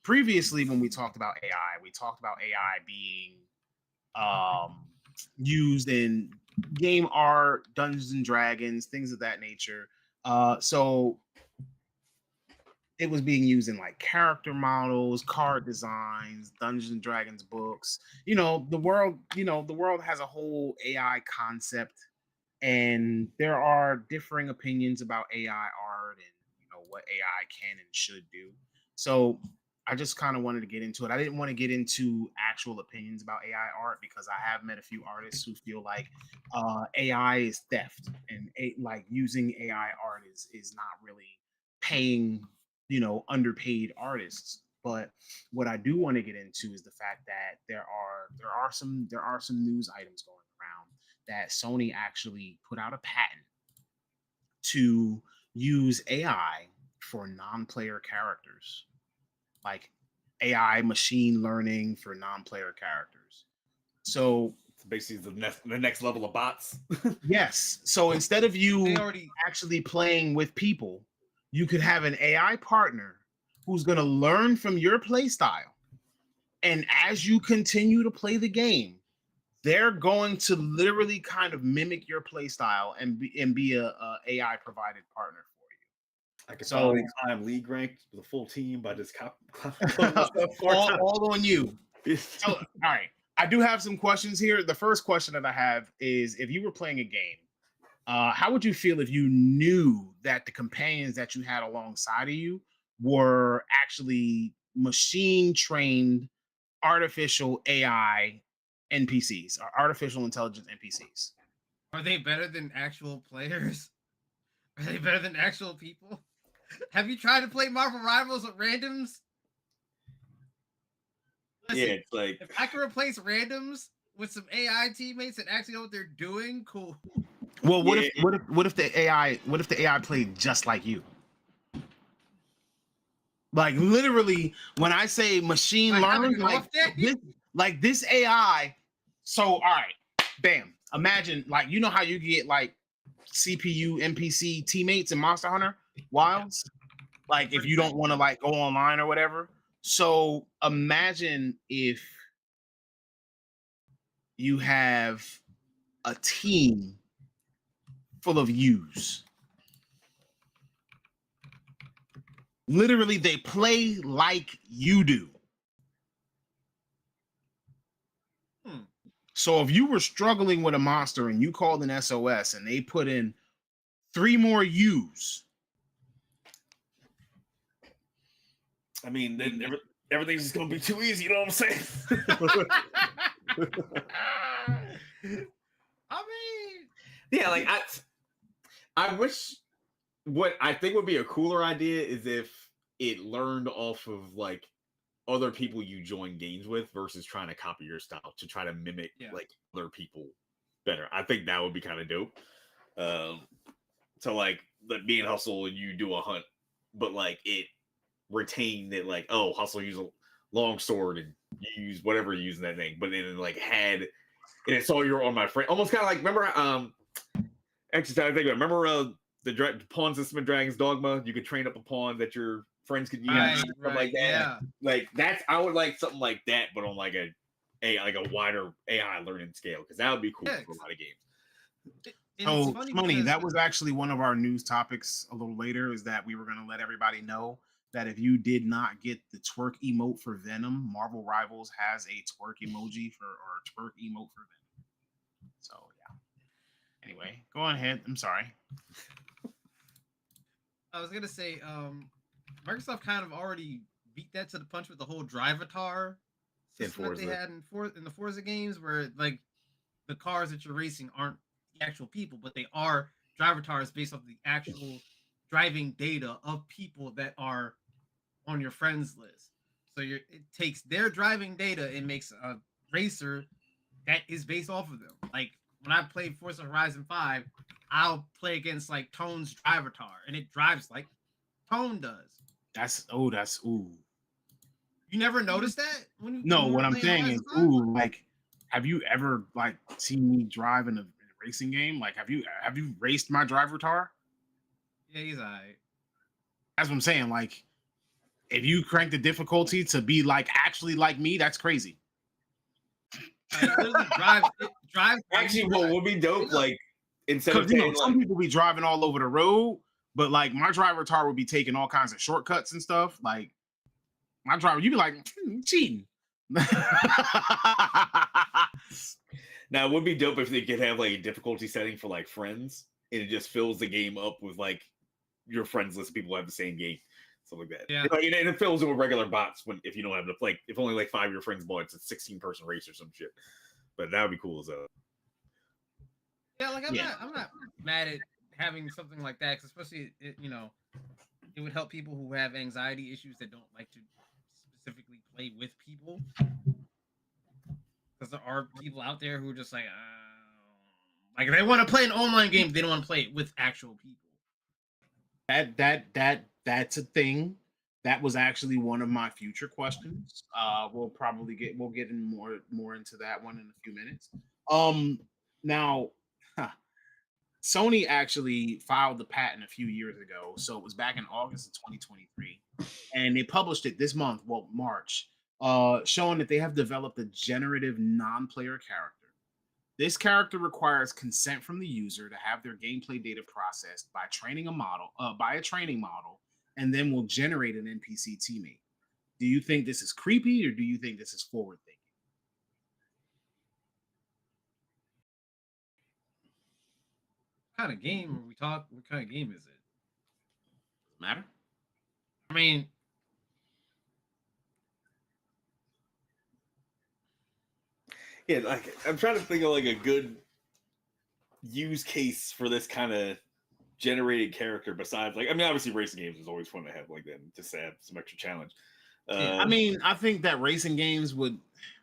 A: Previously, when we talked about AI, we talked about AI being used in game art, Dungeons and Dragons, things of that nature. So it was being used in like character models, card designs, Dungeons and Dragons books. The world has a whole AI concept, and there are differing opinions about AI art and what AI can and should do. So I just kind of wanted to get into it. I didn't want to get into actual opinions about AI art because I have met a few artists who feel like AI is theft, and like using AI art is not really paying underpaid artists But what I do want to get into is the fact that there are some news items going around that Sony actually put out a patent to use AI for non-player characters, like AI machine learning for non-player characters. So
B: It's basically the next level of bots.
A: yes, so instead of
C: They
A: you
C: already
A: actually playing with people, you could have an AI partner who's going to learn from your play style. And as you continue to play the game, they're going to literally kind of mimic your play style and be a AI provided partner for
B: I could
A: So-
B: probably climb league rank with a full team by just
A: you. all on you. So, all right. I do have some questions here. The first question that I have is, if you were playing a game, how would you feel if you knew that the companions that you had alongside of you were actually machine trained artificial AI NPCs or artificial intelligence NPCs?
C: are they better than actual players? Are they better than actual people? Have you tried to play Marvel Rivals with randoms? Listen,
B: Yeah, it's like
C: if I can replace randoms with some AI teammates that actually know what they're doing, cool.
A: Well, what
B: Yeah.
A: if the AI played just like you? Like literally, when I say machine
C: Like, have
A: learned,
C: an off day?
A: this AI. So all right, bam. Imagine like you know how you get like CPU NPC teammates in Monster Hunter Wilds. Like if you don't want to like go online or whatever. So imagine if you have a team full of yous. Literally, they play like you do. So if you were struggling with a monster and you called an SOS and they put in 3 more U's,
B: I mean, then everything's just gonna be too easy. You know what I'm saying?
C: I mean,
B: Yeah, like I wish. What I think would be a cooler idea is if it learned off of like other people you join games with versus trying to copy your style to try to mimic like other people better. I think that would be kind of dope. So like me and Hustle and you do a hunt, but like it retained that like, oh, Hustle use a long sword and you use whatever you use in that thing, but then like had and it saw you were on my friend, almost kind of like remember actually I think remember the Pawns of Smith Dragon's Dogma, you could train up a pawn that your friends could use, stuff like that.
C: Yeah.
B: Like that's I would like something like that, but on like a wider AI learning scale, because that would be cool for a lot of games.
A: Oh, funny. That was actually one of our news topics a little later, is that we were going to let everybody know that if you did not get the twerk emote for Venom, Marvel Rivals has a twerk emoji or twerk emote for Venom. So yeah. Anyway, go on ahead. I'm sorry.
C: I was gonna say, Microsoft kind of already beat that to the punch with the whole Drivatar system that they had in the Forza games, where like the cars that you're racing aren't the actual people, but they are Drivatars based off the actual driving data of people that are on your friends list. So it takes their driving data and makes a racer that is based off of them. Like when I played Forza Horizon 5, I'll play against like Tone's Drivatar, and it drives like Tone does.
A: That's ooh.
C: You never noticed that when you
A: No,
C: when
A: what I'm
C: playing
A: saying
C: Horizon
A: is
C: 5?
A: ooh, like have you ever like seen me drive in a racing game? Like have you raced my Drivatar?
C: Yeah, he's alright.
A: That's what I'm saying. Like if you crank the difficulty to be like actually like me, that's crazy.
C: It literally drives.
B: Actually, what would be dope, like instead of
A: Because some people be driving all over the road, but like my Drivatar would be taking all kinds of shortcuts and stuff. Like my driver, you'd be like cheating.
B: Now, it would be dope if they could have like a difficulty setting for like friends, and it just fills the game up with like your friends list of people who have the same game, something like that.
C: Yeah.
B: Like, and it fills it with regular bots if you don't have like if only like 5 of your friends bought, it's a 16-person race or some shit. But that would be cool as well.
C: Yeah, like I'm not mad at having something like that, 'cause especially it would help people who have anxiety issues that don't like to play with people, because there are people out there who are just like they want to play an online game, they don't want to play it with actual people.
A: That's a thing. That was actually one of my future questions. We'll get in more into that one in a few minutes. Now, Sony actually filed the patent a few years ago, so it was back in August of 2023, and they published it this month, well, March, showing that they have developed a generative non-player character. This character requires consent from the user to have their gameplay data processed by a training model, and then will generate an NPC teammate. Do you think this is creepy, or do you think this is forward thinking?
C: What kind of game are we talking? What kind of game is it?
A: Matter?
C: I mean,
B: Yeah, like I'm trying to think of like a good use case for this kind of generated character. Besides, like, I mean, obviously, racing games is always fun to have like that, just to have some extra challenge.
A: I mean, I think that racing games would.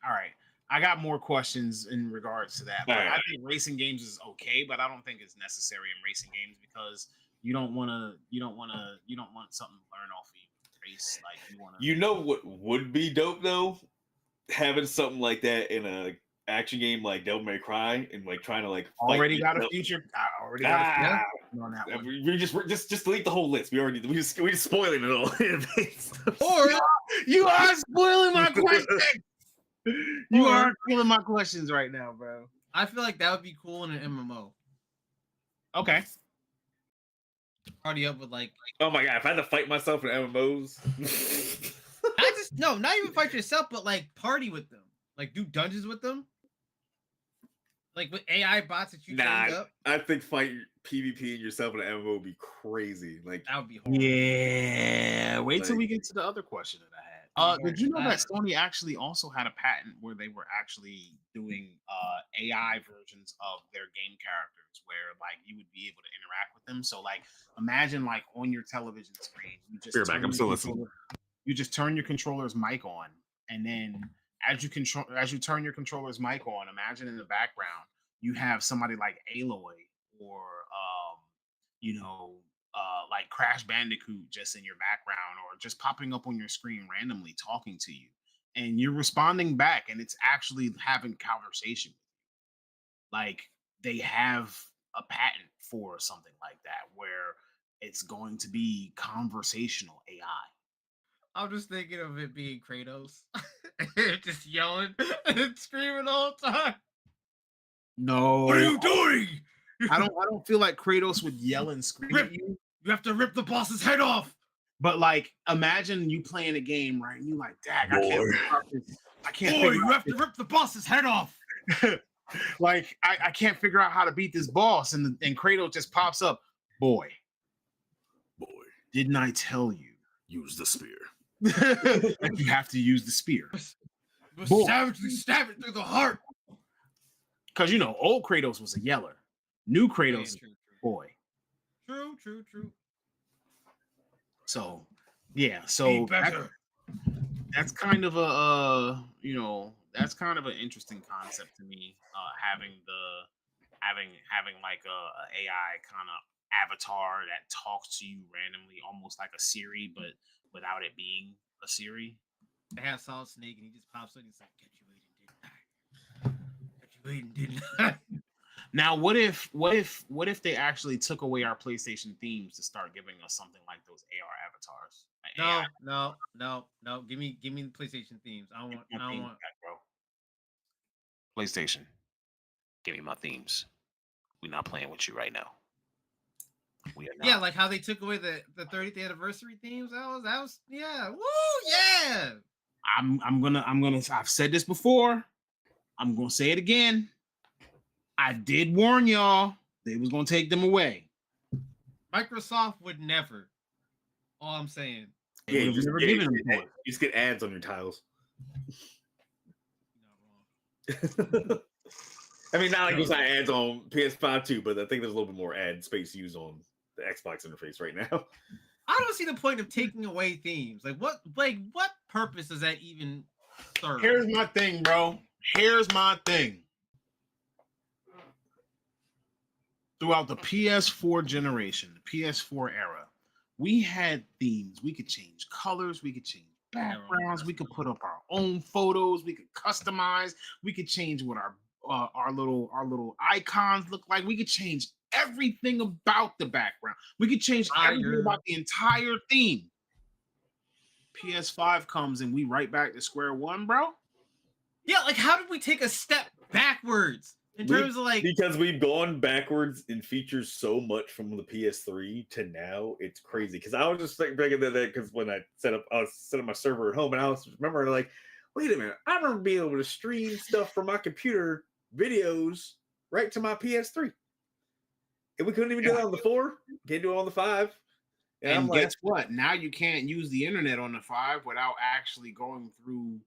A: All right, I got more questions in regards to that. But
B: All right.
A: I think racing games is okay, but I don't think it's necessary in racing games because you don't want something to learn off of you race. Like you want to.
B: You know what would be dope though? Having something like that in a action game like Devil May Cry and like trying to like
A: already got a future. I already got a future on that one.
B: We just delete the whole list. We just spoiling it all.
C: or
A: You are spoiling my question. You are spoiling my questions right now, bro.
C: I feel like that would be cool in an MMO.
A: Okay.
C: Party up with like
B: oh my god, if I had to fight myself in MMOs.
C: not even fight yourself, but like party with them. Like do dungeons with them. Like with AI bots that you trained up.
B: I think fight PvP and yourself in an MMO would be crazy. Like
C: that would be horrible.
A: Yeah. Wait till we get to the other question that I had. Did you know that
C: That-
A: Sony actually also had a patent where they were actually doing AI versions of their game characters where like you would be able to interact with them? So like imagine like on your television screen, you just
B: Fear back, I'm still listening.
A: You just turn your controller's mic on, and then as you turn your controller's mic on, imagine in the background you have somebody like Aloy or like Crash Bandicoot just in your background or just popping up on your screen randomly talking to you, and you're responding back, and it's actually having conversation with you. Like they have a patent for something like that where it's going to be conversational AI.
C: I'm just thinking of it being Kratos, just yelling and screaming all the time.
A: No,
C: What are you doing?
A: I don't feel like Kratos would yell and scream at you.
C: You have to rip the boss's head off.
A: But like, imagine you playing a game, right? And you like, Dag, I can't figure out this. I can't
C: Boy,
A: figure
C: you
A: out
C: have to rip the boss's head off.
A: like I can't figure out how to beat this boss, and Kratos just pops up. Boy, didn't I tell you?
B: use the spear.
A: That you have to use the spear. Boy.
C: Savagely stab it through the heart.
A: Because old Kratos was a yeller. New Kratos,
C: True.
A: boy.
C: True.
A: So yeah,
C: Be
A: so
C: better.
A: that's kind of a that's kind of an interesting concept to me. Having like a AI kind of avatar that talks to you randomly, almost like a Siri, but without it being a Siri.
C: They have Solid Snake and he just pops up and he's like, "Get you waiting, didn't I? Get you waiting, didn't I?"
A: Now, what if they actually took away our PlayStation themes to start giving us something like those AR avatars? Like AI
C: No. Give me the PlayStation themes. I don't want.
A: bro. PlayStation, give me my themes. We're not playing with you right now. We are not.
C: Yeah, like how they took away the 30th anniversary themes. That was yeah. Woo, yeah.
A: I've said this before. I'm gonna say it again. I did warn y'all they was gonna take them away.
C: Microsoft would never. All I'm saying.
A: They would've never given them to us.
B: You just get ads on your tiles.
C: You're not wrong.
B: I mean, not like there's not ads on PS5 too, but I think there's a little bit more ad space used on the Xbox interface right now.
C: I don't see the point of taking away themes. Like what purpose does that even serve?
A: Here's my thing, bro. Here's my thing. Throughout the PS4 generation, the PS4 era, we had themes. We could change colors. We could change backgrounds. We could put up our own photos. We could customize. We could change what our little icons look like. We could change everything about the background. We could change everything about the entire theme. PS5 comes and we right back to square one, bro.
C: Yeah, like how did we take a step backwards in terms of like
B: because we've gone backwards in features so much from the PS3 to now, it's crazy. Because I was just thinking that because when I was set up my server at home, and I was remember like, wait a minute, I remember being able to stream stuff from my computer, videos, right to my PS3, and we couldn't even do that on the 4. Can't do it on the 5.
A: And guess what? Now you can't use the internet on the 5 without actually going through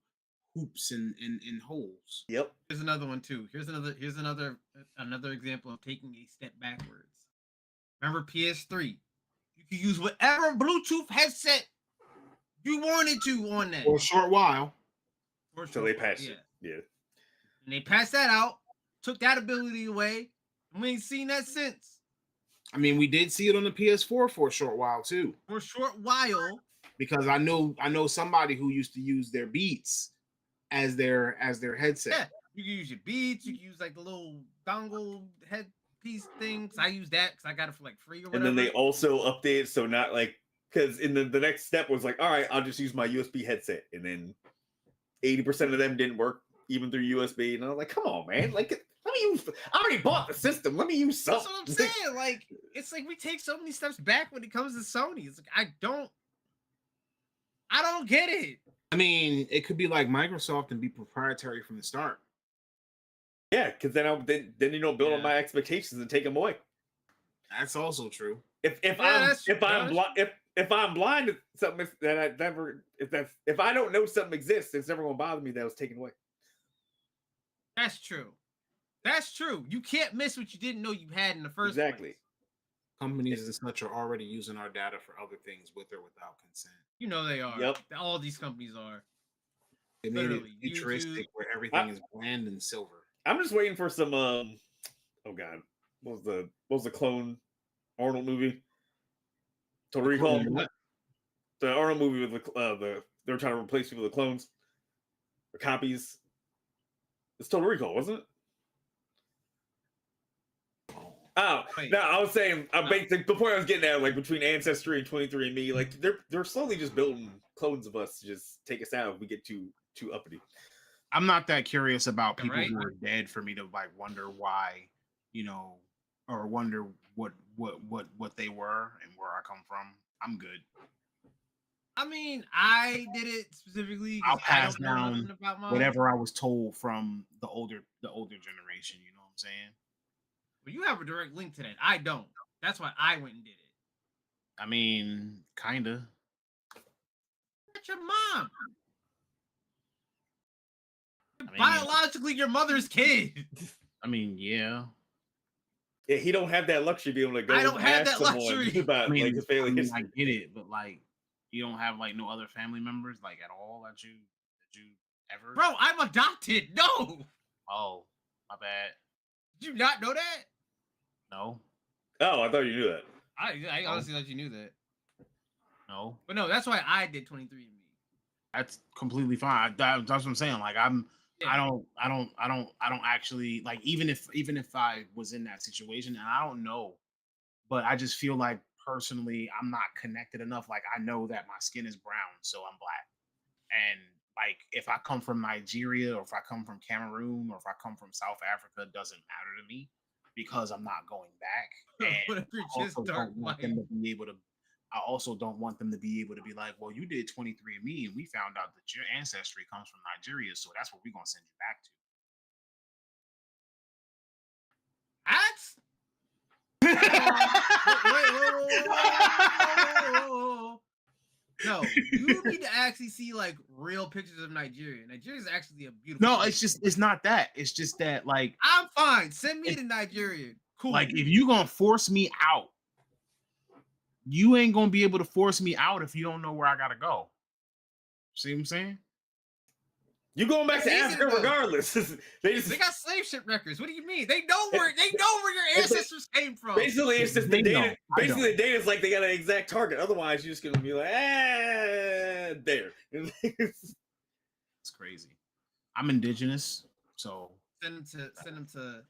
A: hoops and holes.
B: Yep.
C: Here's another one too. Here's another example of taking a step backwards. Remember PS3? You could use whatever Bluetooth headset you wanted to on that
A: for a short while.
B: Until they patched it. Yeah.
C: And they passed that out, took that ability away, and we ain't seen that since.
A: I mean, we did see it on the PS4 for a short while too.
C: For a short while.
A: Because I know somebody who used to use their Beats as their headset.
C: Yeah, you can use your Beats, you can use like the little dongle headpiece things. I use that because I got it for like free or whatever.
B: And then they also updated, so not like because in the next step was like, all right, I'll just use my USB headset, and then 80% of them didn't work even through USB, and I was like, come on, man, like. Let me use. I already bought the system. Let me use something.
C: That's what I'm saying. Like, it's like we take so many steps back when it comes to Sony. It's like I don't get it.
A: I mean, it could be like Microsoft and be proprietary from the start.
B: Yeah, because then you don't build on my expectations and take them away.
A: That's also true.
B: If I'm blind to something that if I don't know something exists, it's never gonna bother me that was taken away.
C: That's true. That's true. You can't miss what you didn't know you had in the first place.
A: Companies and such are already using our data for other things with or without consent.
C: You know they are.
B: Yep.
C: All these companies are.
A: They made it futuristic where everything is bland and silver.
B: I'm just waiting for some oh god. What was the clone Arnold movie? Total Recall? The Arnold movie with they were trying to replace people with clones or copies. It's Total Recall, wasn't it? Oh, no, I was saying, the point I was getting at, like, between Ancestry and 23andMe, like, they're slowly just building clones of us to just take us out if we get too uppity.
A: I'm not that curious about people who are dead for me to, like, wonder why, or wonder what they were and where I come from. I'm good.
C: I mean, I did it specifically.
A: I'll pass down whatever I was told from the older generation, you know what I'm saying?
C: Well, you have a direct link to that. I don't. That's why I went and did it.
A: I mean, kinda.
C: That's your mom. Biologically, your mother's kid.
A: I mean, yeah.
B: Yeah, he don't have that luxury to be able to go.
C: I don't have that luxury.
B: About, like, his family history.
A: I get it, but like, you don't have like no other family members like at all that you ever.
C: Bro, I'm adopted. No.
A: Oh, my bad.
C: Did you not know that?
A: No.
B: Oh, I thought you knew that.
C: I honestly thought you knew that.
A: No.
C: But no, that's why I did 23andMe.
A: That's completely fine. That's what I'm saying. Like I don't actually like even if I was in that situation and I don't know, but I just feel like personally I'm not connected enough. Like I know that my skin is brown, so I'm black. And like if I come from Nigeria or if I come from Cameroon or if I come from South Africa, it doesn't matter to me because I'm not going back. And I also don't want them to be able to be like, well, you did 23andMe and we found out that your ancestry comes from Nigeria, so that's what we're gonna send you back
C: to. No, you need to actually see like real pictures of Nigeria. Nigeria is actually a beautiful.
A: No, it's not that. It's just that like
C: I'm fine. Send me to Nigeria. Cool.
A: Like if you gonna force me out, you ain't gonna be able to force me out if you don't know where I gotta go. See what I'm saying?
B: You going back to
C: That's easy
B: Africa
C: to know.
B: regardless. They just
C: They got slave ship records. What do you mean? They know where your
B: it's like-
C: ancestors came from.
B: basically it's just
A: They
B: the
A: know.
B: data.
A: I
B: Basically,
A: don't.
B: the data is like they got an exact target. Otherwise, you're just gonna be like, there.
A: It's crazy. I'm indigenous, so
C: Send them to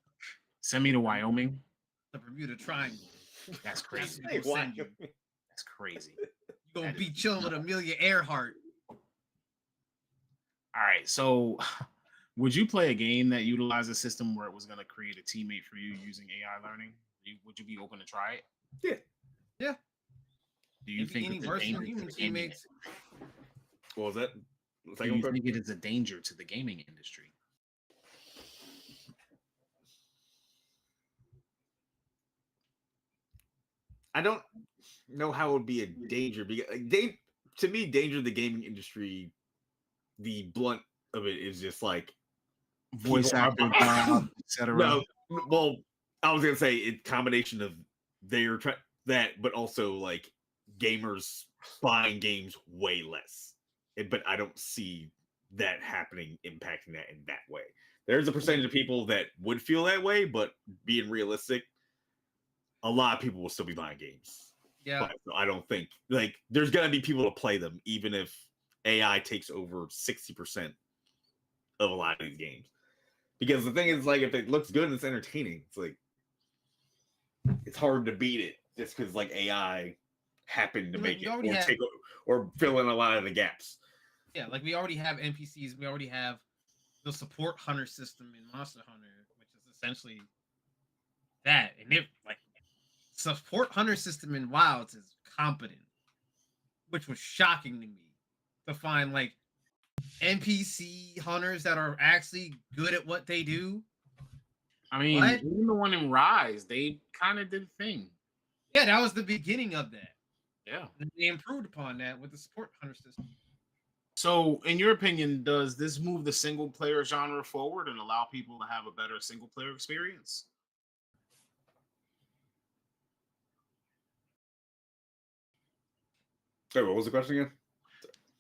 A: send me to Wyoming.
C: the Bermuda Triangle.
A: That's crazy.
C: Hey, we'll send you.
A: That's crazy.
C: You're gonna be chilling with Amelia Earhart.
A: All right, so would you play a game that utilized a system where it was going to create a teammate for you using AI learning? Would you be open to try it?
B: Yeah.
C: Yeah.
A: Do you think
C: any
A: it's a
C: worse than
A: danger to
C: human
A: the gaming
C: teammates?
B: What was that?
A: Do you think it is a danger to the gaming industry?
B: I don't know how it would be a danger because to me, danger to the gaming industry, the blunt of it is just like
A: Voice
B: people are-
A: actor job, etc.
B: no. Well, I was gonna say it's combination of that, but also like gamers buying games way less. But I don't see that happening, impacting that in that way. There's a percentage of people that would feel that way, but being realistic, a lot of people will still be buying games.
C: Yeah.
B: But I don't think like there's gonna be people to play them, even if AI takes over 60% of a lot of these games. Because the thing is, like, if it looks good and it's entertaining, it's like it's hard to beat it just because like AI happened to make it or fill in a lot of the gaps.
C: Yeah, like we already have NPCs. We already have the support hunter system in Monster Hunter, which is essentially that. And it like support hunter system in Wilds is competent, which was shocking to me to find like NPC hunters that are actually good at what they do.
A: I mean,
C: What?
A: even the one in Rise, they kind of did a thing.
C: Yeah, that was the beginning of that.
A: Yeah.
C: And they improved upon that with the support hunter system.
A: So, in your opinion, does this move the single player genre forward and allow people to have a better single player experience?
B: Sorry, what was the question again?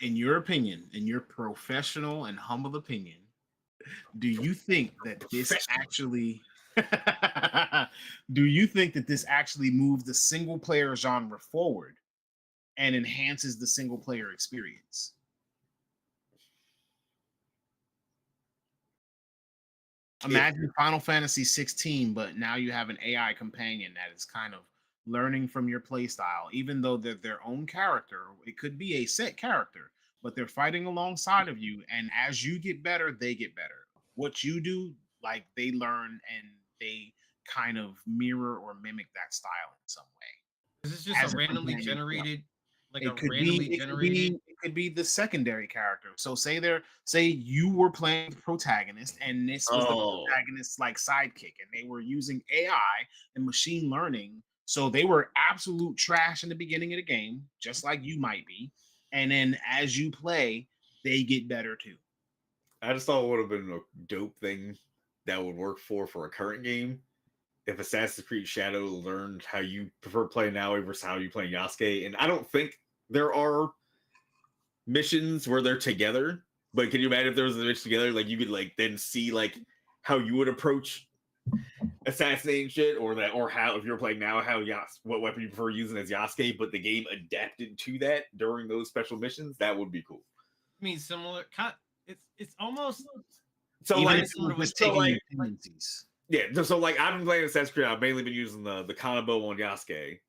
A: In your opinion, in your professional and humble opinion, do you think that this actually do you think that this actually moves the single player genre forward and enhances the single player experience? Imagine Final Fantasy 16, but now you have an AI companion that is kind of learning from your playstyle, even though they're their own character. It could be a set character, but they're fighting alongside of you. And as you get better, they get better. What you do, like they learn and they kind of mirror or mimic that style in some way.
C: Is this just
A: As
C: a
A: a
C: randomly
A: companion,
C: generated, like a
A: It could
C: randomly
A: be,
C: generated?
A: it could be the secondary character. So say you were playing the protagonist and this was the protagonist's like sidekick, and they were using AI and machine learning. So they were absolute trash in the beginning of the game, just like you might be. And then as you play, they get better too.
B: I just thought it would have been a dope thing that would work for a current game if Assassin's Creed Shadow learned how you prefer playing Naoi versus how you play Yasuke. And I don't think there are missions where they're together, but can you imagine if there was a mission together, like you could like then see like how you would approach assassinating shit, or how if you're playing now what weapon you prefer using as Yasuke, but the game adapted to that during those special missions. That would be cool.
C: I mean, similar. It's almost
B: so
A: Even
B: like
A: if it was
B: so
A: taking
B: like
A: your tendencies.
B: yeah, so like I've been playing Assassin's Creed. I've mainly been using the Kanabo on Yasuke,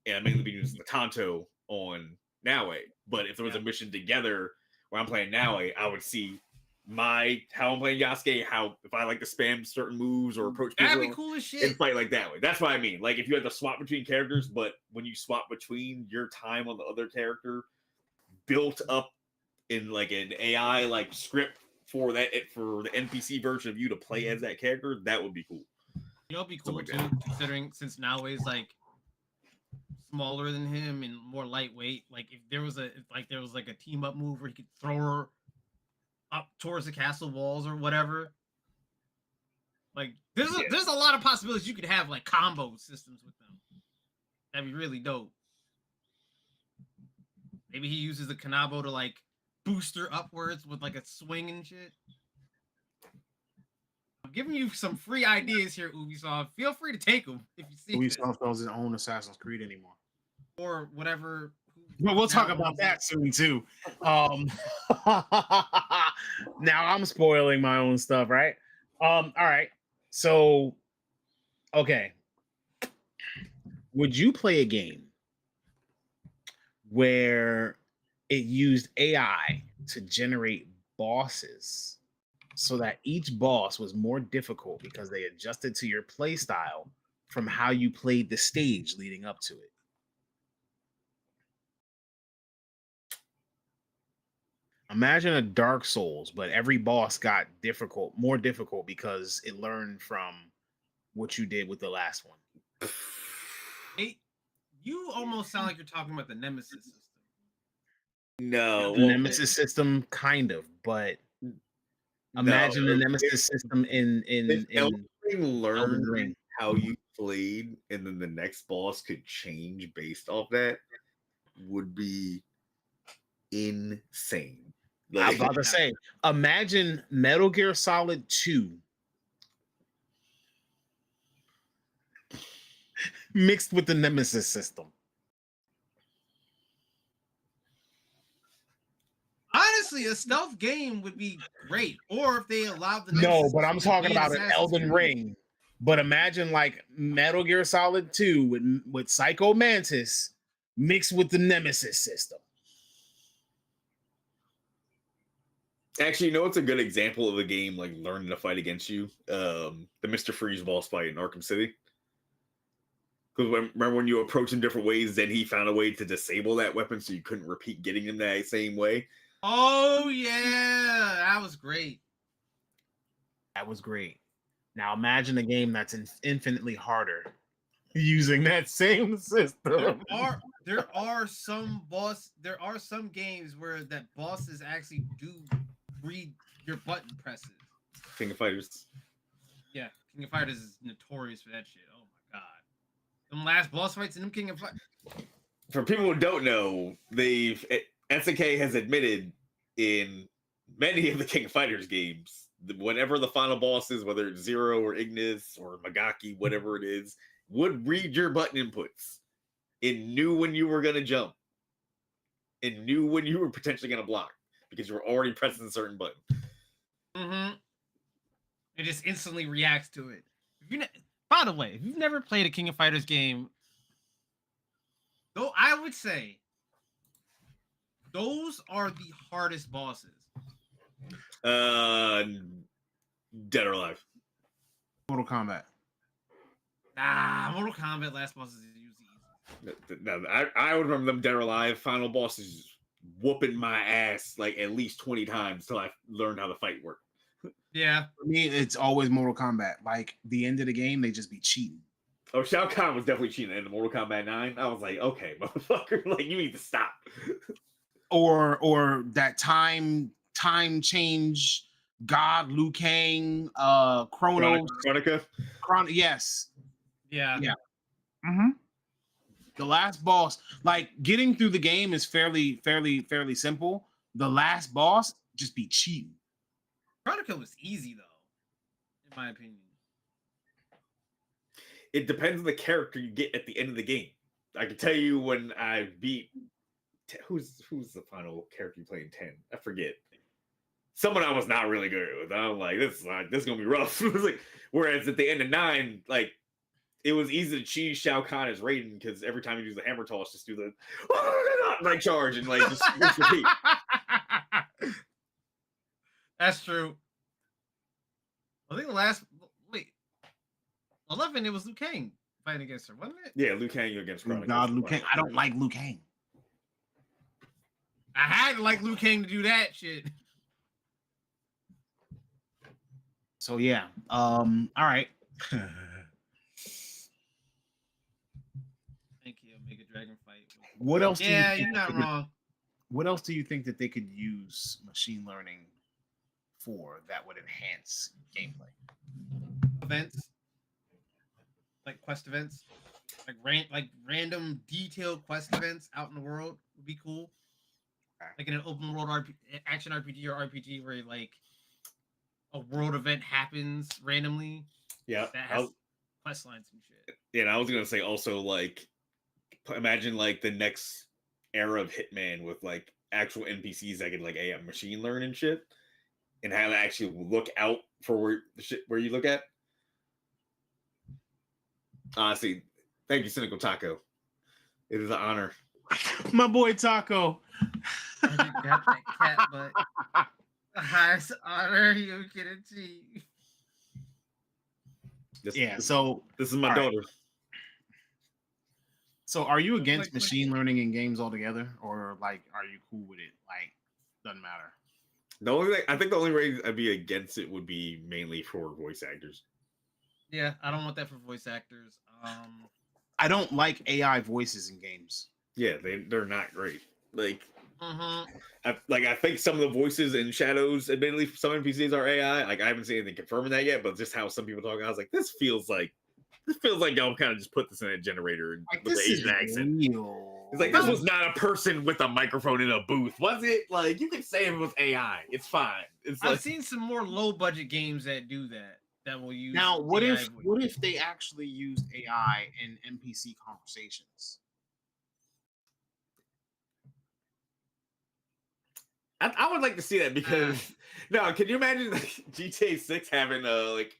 B: and I've mainly been using the Kanto on Naue. But if there was a mission together where I'm playing Naue, I would see how I'm playing Yasuke, how if I like to spam certain moves or approach people
C: that'd be cool as shit.
B: and fight like that way. That's what I mean. Like if you had to swap between characters, but when you swap between your time on the other character built up in like an AI like script for the NPC version of you to play as that character, that would be cool.
C: You know, it'd be cool
B: Something
C: too,
B: like that.
C: considering since Naoe's like smaller than him and more lightweight. Like if there was like a team up move where he could throw her up towards the castle walls or whatever. Like there's a lot of possibilities. You could have like combo systems with them. That'd be really dope. Maybe he uses the Kanabo to like booster upwards with like a swing and shit. I'm giving you some free ideas here, Ubisoft. Feel free to take them if you see fit,
A: Ubisoft doesn't own Assassin's Creed anymore.
C: or whatever.
A: Well, we'll talk
C: now
A: about
C: owns
A: that
C: it.
A: soon too. Now I'm spoiling my own stuff, right? All right. So, okay. Would you play a game where it used AI to generate bosses so that each boss was more difficult because they adjusted to your play style from how you played the stage leading up to it? Imagine a Dark Souls, but every boss got more difficult because it learned from what you did with the last one.
C: Hey, you almost sound like you're talking about the Nemesis system.
B: No,
A: The Nemesis system, kind of, but imagine the Nemesis system in
B: Elden Ring
A: Elden
B: learned
A: Ring.
B: how you played, and then the next boss could change based off that, would be insane.
A: I'm about to say, imagine Metal Gear Solid 2 mixed with the Nemesis system.
C: Honestly, a stealth game would be great, or if they allowed the
A: No,
C: Nemesis
A: but I'm
C: system to
A: talking
C: be in
A: about an
C: Assassin's
A: Elden
C: Creed.
A: Ring. But imagine like Metal Gear Solid 2 with Psycho Mantis mixed with the Nemesis system.
B: Actually, you know what's a good example of a game like learning to fight against you? The Mr. Freeze boss fight in Arkham City. Because remember when you approach him different ways, then he found a way to disable that weapon so you couldn't repeat getting him that same way.
C: Oh yeah, that was great.
A: That was great. Now imagine a game that's infinitely harder using that same system.
C: There are some games where that bosses actually do read your button presses.
B: King of Fighters.
C: Yeah, King of Fighters is notorious for that shit. Oh my god. Them last boss fights in them King of Fighters.
B: For people who don't know, SNK has admitted in many of the King of Fighters games, whenever the final boss is, whether it's Zero or Ignis or Magaki, whatever it is, would read your button inputs. It knew when you were going to jump. It knew when you were potentially going to block because you were already pressing a certain button.
C: Mm-hmm. It just instantly reacts to it. By the way, if you've never played a King of Fighters game, though, I would say those are the hardest bosses.
B: Dead or Alive.
A: Mortal Kombat.
C: Nah, Mortal Kombat last boss is usually easy.
B: No, I would remember them Dead or Alive final bosses whooping my ass like at least 20 times till I learned how the fight worked.
C: Yeah.
A: For me, it's always Mortal Kombat. Like the end of the game, they just be cheating.
B: Oh, Shao Kahn was definitely cheating in the Mortal Kombat 9. I was like, okay, motherfucker, like you need to stop.
A: Or that time change God, Liu Kang, Chronos,
B: Chronica.
A: Yes.
C: Yeah.
A: Yeah. Mm-hmm. The last boss, like getting through the game is fairly simple. The last boss just be cheating.
C: Chronica was easy though, in my opinion.
B: It depends on the character you get at the end of the game. I can tell you when I beat who's the final character you play in 10? I forget. Someone I was not really good with. I'm like, this is gonna be rough. It was like, whereas at the end of 9, like it was easy to cheese Shao Kahn as Raiden because every time you use the hammer toss, just do the like charge and like just repeat.
C: That's true. I think the last 11, it was Liu Kang fighting against her, wasn't it?
B: Yeah, Liu Kang against Chronica.
A: God, Liu Kang. I don't like Liu Kang.
C: I had to like Liu Kang to do that shit.
A: So yeah. All right.
C: Thank you, Omega Dragon fight.
A: What else?
C: Yeah, you're not wrong.
A: What else do you think that they could use machine learning for that would enhance gameplay?
C: Events, like quest events, like random detailed quest events out in the world would be cool. like in an open world action RPG or RPG where like a world event happens randomly.
B: Yeah,
C: That has quest lines and shit.
B: yeah. And I was gonna say also like imagine like the next era of Hitman with like actual NPCs that can like AI machine learn and shit, and how to actually look out for where you look at. Honestly, thank you, Cynical Taco. It is an honor.
A: My boy Taco.
C: I just got that cat butt. The highest honor you can achieve.
A: So
B: this is my
A: all right.
B: daughter.
A: So are you against
C: Like,
A: machine learning in games altogether, or like are you cool with it? Like, doesn't matter.
B: The only thing I think the only way I'd be against it would be mainly for voice actors.
C: Yeah, I don't want that for voice actors.
A: I don't like AI voices in games.
B: Yeah, they're not great. Like,
C: mhm.
B: I think some of the voices in Shadows, admittedly, some NPCs are AI. Like, I haven't seen anything confirming that yet, but just how some people talk, I was like, this feels like y'all kind of just put this in a generator and
A: Like,
B: with the
A: this is
B: Asian accent.
A: real.
B: It's like this was not a person with a microphone in a booth, was it? Like, you can say it was AI. It's fine. It's
C: I've
B: like,
C: seen some more low budget games that do that. That will use
A: Now, what
C: AI
A: if they actually used AI in NPC conversations?
B: I would like to see that because no, can you imagine like, GTA 6 having like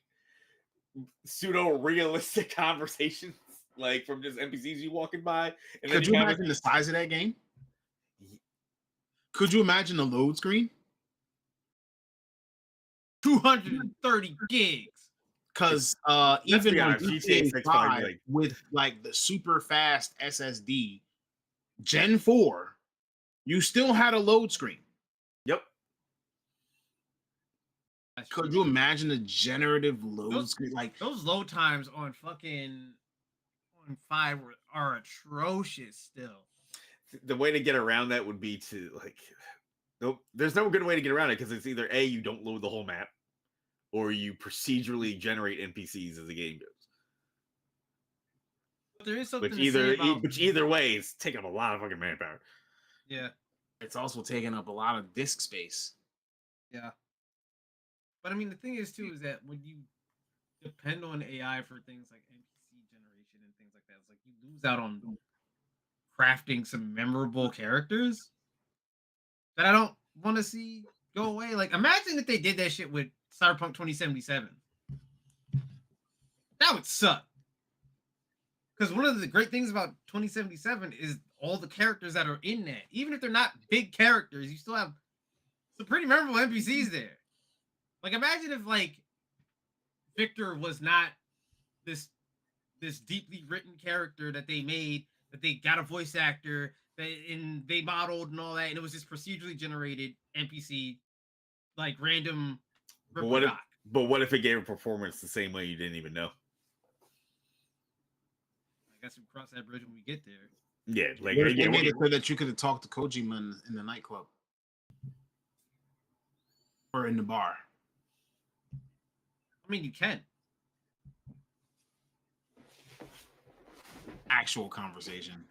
B: pseudo realistic conversations like from just NPCs you walking by? And
A: Could you imagine the size of that game? Could you imagine the load screen?
C: 230 gigs.
A: Because
B: let's
A: even
B: be
A: on
B: honest,
A: GTA
B: 6
A: 5
B: like,
A: with like the super fast SSD Gen 4, you still had a load screen.
B: Yep.
A: Could you imagine a generative load screen? Like
C: those load times on fucking on 5 are atrocious still.
B: The way to get around that would be to like there's no good way to get around it because it's either A, you don't load the whole map, or you procedurally generate NPCs as the game goes.
C: But there is something
B: which either way is taking up a lot of fucking manpower.
C: Yeah.
A: It's also taking up a lot of disk space.
C: Yeah. But I mean, the thing is too is that when you depend on AI for things like NPC generation and things like that, it's like you lose out on crafting some memorable characters that I don't want to see go away. Like, imagine if they did that shit with Cyberpunk 2077. That would suck. Because one of the great things about 2077 is all the characters that are in that. Even if they're not big characters, you still have some pretty memorable NPCs there. Like, imagine if like Victor was not this deeply written character that they made, that they got a voice actor and they modeled and all that, and it was just procedurally generated NPC, like random.
B: But what if it gave a performance the same way you didn't even know?
C: I guess we cross that bridge when we get there.
B: Yeah, like
A: they made it so that you could have talked to Kojima in the nightclub or in the bar.
C: I mean, you can.
A: Actual conversation.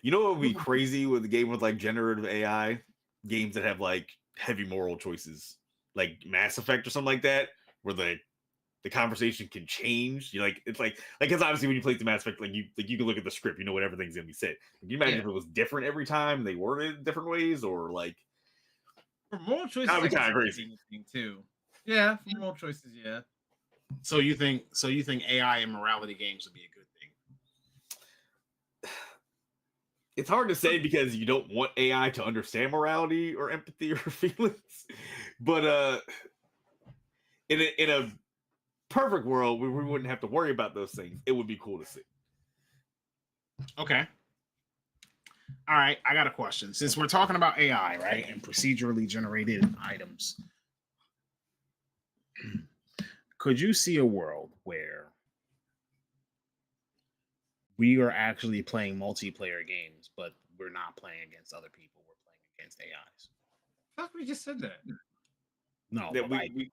B: You know what would be crazy with a game with like generative AI? Games that have like heavy moral choices, like Mass Effect or something like that, where the conversation can change. You like it's like because obviously when you play the Mass Effect, like you can look at the script, you know what everything's gonna be said. Can you imagine if it was different every time, they worded it different ways, or like
C: for moral choices?
B: That would be kind of crazy
C: too. Yeah, for moral choices, yeah.
A: So you think AI in morality games would be a good thing?
B: It's hard to say because you don't want AI to understand morality or empathy or feelings. But in a perfect world, we wouldn't have to worry about those things. It would be cool to see.
A: Okay. All right, I got a question. Since we're talking about AI, right, and procedurally generated items, could you see a world where we are actually playing multiplayer games, but we're not playing against other people, we're playing against AIs?
C: Fuck, we just said that.
A: No,
B: That
A: like
B: he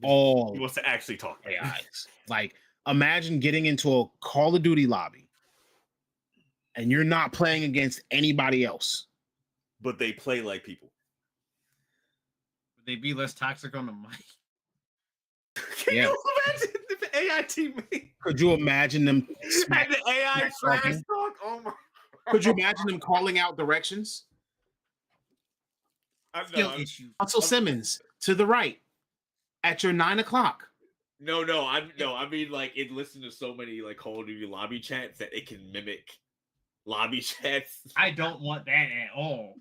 A: all
B: wants to actually talk
A: AIs. Like Imagine getting into a Call of Duty lobby and you're not playing against anybody else.
B: But they play like people.
C: Would they be less toxic on the mic?
B: Can
A: Yeah.
B: you imagine if the AI teammate
A: Could you imagine them?
B: and the AI trash
A: talking?
B: talk? Oh my!
A: Could you imagine them calling out directions?
B: I'm
C: Skill
B: done.
C: issue.
A: Russell Simmons to the right at your 9 o'clock.
B: No, I mean like it listened to so many like Call of Duty lobby chats that it can mimic lobby chats.
C: I don't want that at all.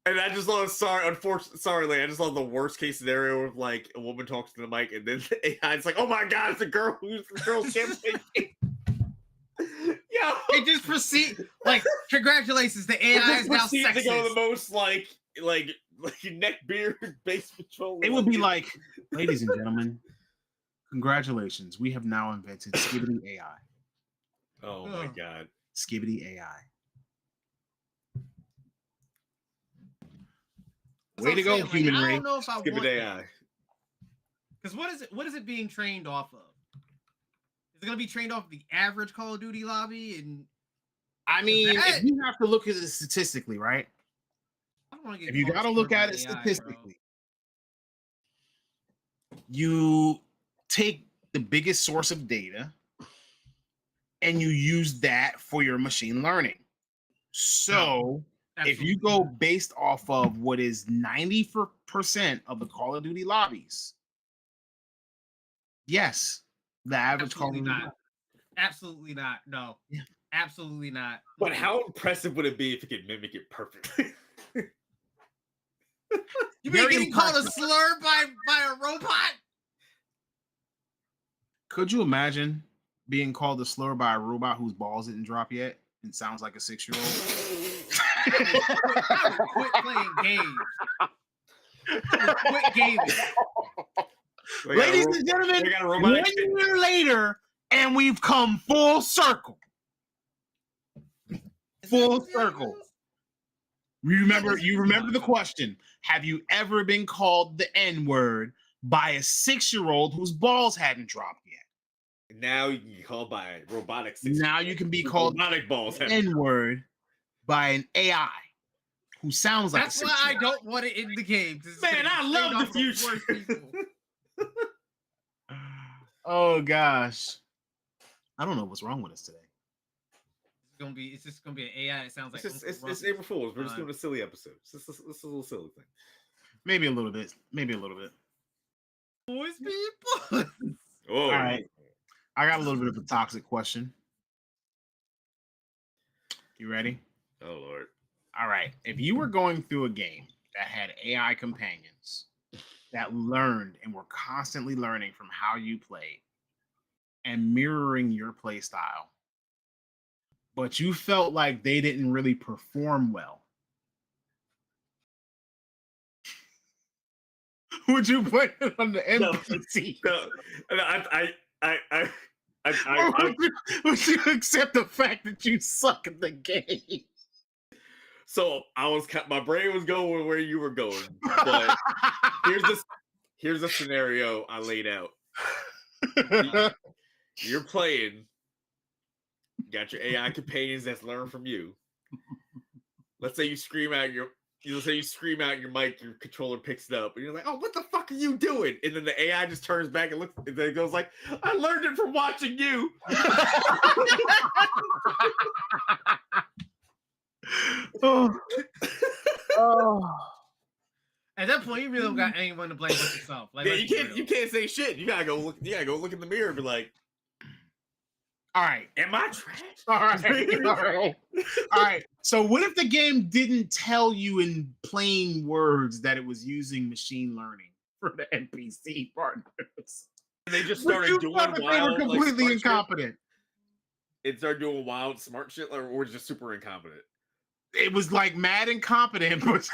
B: And I just love sorry, I just love the worst case scenario of like a woman talks to the mic and then the AI is like, oh my god, it's a girl who's the girl's campaign. Yo,
C: It just proceed like congratulations, the AI is now
B: proceeds to go
C: sexist.
B: the most like neck beard base patrol.
A: It would be like, ladies and gentlemen, congratulations. We have now invented Skibbity AI.
B: oh my god.
A: Skibbity AI.
C: That's
A: Way
C: what
A: to
C: I'm
A: go,
C: saying, like,
A: human
C: I
A: race.
C: don't know if I
B: Give
C: want
B: it AI.
C: because what is it being trained off of? Is it gonna be trained off the average Call of Duty lobby? And
A: I mean,
C: that-
A: if you have to look at it statistically, right?
C: I don't want to get
A: If you
C: called
A: got to
C: slurred
A: look
C: by
A: at it
C: AI, bro.
A: statistically, you take the biggest source of data and you use that for your machine learning. So if you go based off of what is 90% of the Call of Duty lobbies, yes, the average Call of
C: Absolutely
A: Duty.
C: not. Absolutely not. No.
A: Yeah.
C: Absolutely not.
B: But how impressive would it be if it could mimic it perfectly?
C: You mean
A: Very
C: getting called a
A: impressive.
C: slur by a robot?
A: Could you imagine being called a slur by a robot whose balls didn't drop yet and sounds like a 6-year-old?
C: I would quit playing games. I would quit gaming.
A: Ladies and gentlemen,
B: we got a
A: 1
B: robotic
A: year later, and we've come full circle. Full circle. You remember the question. Have you ever been called the N-word by a 6-year-old whose balls hadn't dropped yet?
B: Now you can get called by robotics.
A: Now you can be called
B: robotic balls.
A: the N-word by an AI who sounds like
C: That's
A: a
C: why I
A: 6-year-old.
C: don't want it in the game. 'Cause it's
B: Man,
C: gonna
B: I
C: be
B: love
C: trained
B: the
C: off of
B: future.
C: worst people.
A: Oh gosh. I don't know what's wrong with us today.
C: It's just gonna be an AI. It sounds like
B: It's just
C: Uncle
B: it's
C: Ruckus.
B: April Fools. We're just doing a silly episode. It's just a little silly thing.
A: Maybe a little bit. Maybe a little bit.
C: Boys people.
B: Oh,
A: All right. I got a little bit of a toxic question. You ready?
B: Oh Lord.
A: All right. If you were going through a game that had AI companions that learned and were constantly learning from how you played and mirroring your play style, but you felt like they didn't really perform well, would you put it on the NPC?
B: No, I
A: Or would you accept the fact that you suck at the game?
B: so my brain was going where you were going, but here's the scenario I laid out. You're playing, you got your AI companions that's learned from you. Let's say you scream out your mic, your controller picks it up, and you're like, "Oh, what the fuck are you doing?" And then the AI just turns back and looks, and then it goes like, "I learned it from watching you."
A: Oh.
C: At that point, you really don't got anyone to blame but yourself. Like,
B: Yeah,
C: let's be real.
B: you can't say shit. You gotta go look in the mirror and be like,
A: All right.
B: "Am I trash?"
A: All right. All right. So what if the game didn't tell you in plain words that it was using machine learning for the NPC partners?
B: And they just
A: Would
B: started
A: you
B: doing
A: felt that they were
B: wild, like,
A: completely
B: smart shit?
A: incompetent.
B: It started doing wild, smart shit, or just super incompetent.
A: It was like mad incompetent, but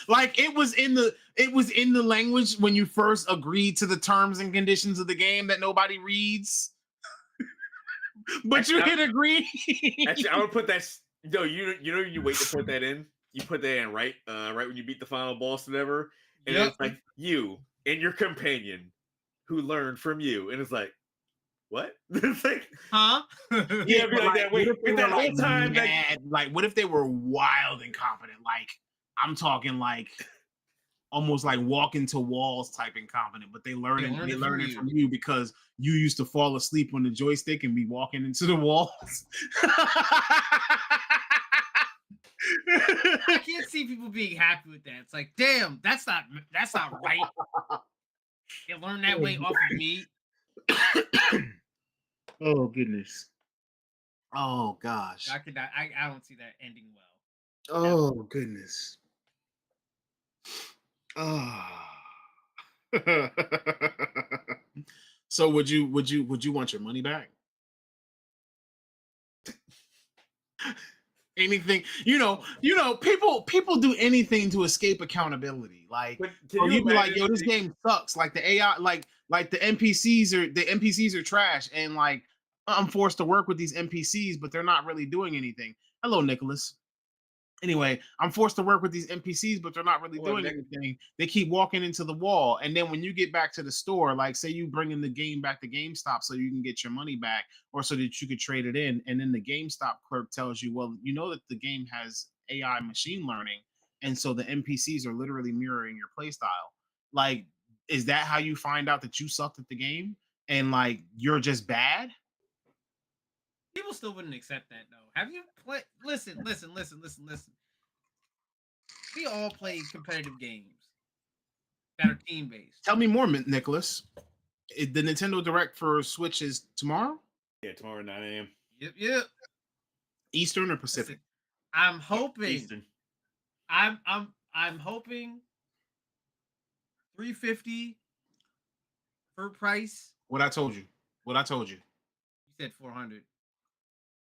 A: like it was in the language when you first agreed to the terms and conditions of the game that nobody reads. But you did agree.
B: Actually, I would put that. No, you wait to put that in. You put that in right when you beat the final boss, or whatever. And
C: Yep.
B: it's like you and your companion who learned from you, and it's like, what? It's like,
C: Huh?
B: yeah, be
A: but,
B: like that. Wait,
A: what if they
B: that
A: were,
B: whole time, that
A: mad? Like, what if they were wild incompetent? Like, I'm talking like almost like walking to walls type incompetent, but they learn it from you because you used to fall asleep on the joystick and be walking into the walls.
C: I can't see people being happy with that. It's like, damn, that's not right. They learned that way off of me.
A: Oh goodness. Oh gosh.
C: I don't see that ending well.
A: Oh goodness. Oh. So would you want your money back? Anything, people do anything to escape accountability. Like,
B: but
A: you be like, yo, this game sucks. Like the AI, like the NPCs are trash, and like I'm forced to work with these NPCs, but they're not really doing anything. Hello, Nicholas. Anyway, I'm forced to work with these NPCs, but they're not really doing anything. They keep walking into the wall. And then when you get back to the store, like say you bring in the game back to GameStop so you can get your money back or so that you could trade it in. And then the GameStop clerk tells you, well, you know that the game has AI machine learning. And so the NPCs are literally mirroring your play style. Like, is that how you find out that you sucked at the game? And like, you're just bad?
C: People still wouldn't accept that though. Have you played? Listen. We all play competitive games that are team based.
A: Tell me more, Nicholas. The Nintendo Direct for Switch is tomorrow?
B: Yeah, tomorrow at 9 a.m.
C: Yep.
A: Eastern or Pacific?
C: Listen, I'm hoping.
B: Eastern.
C: I'm hoping $350 per price.
A: What I told you.
C: You said 400.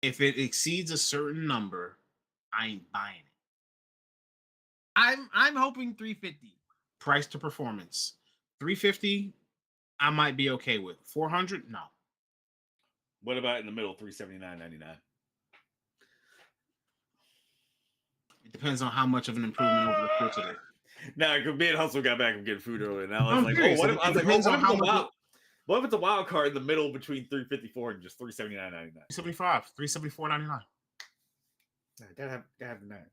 A: If it exceeds a certain number, I ain't buying it.
C: I'm hoping 350.
A: Price to performance. 350, I might be okay with. 400, no.
B: What about in the middle? $379.99.
A: It depends on how much of an improvement over the course of it.
B: Now, me and Hustle got back from getting food earlier, and I was like,
A: curious.
B: what if, I was
A: Depends
B: like,
A: on how much.
B: What if it's a wild card in the middle between $354 and just $379.99?
A: $374.99.
B: Gotta have the nine.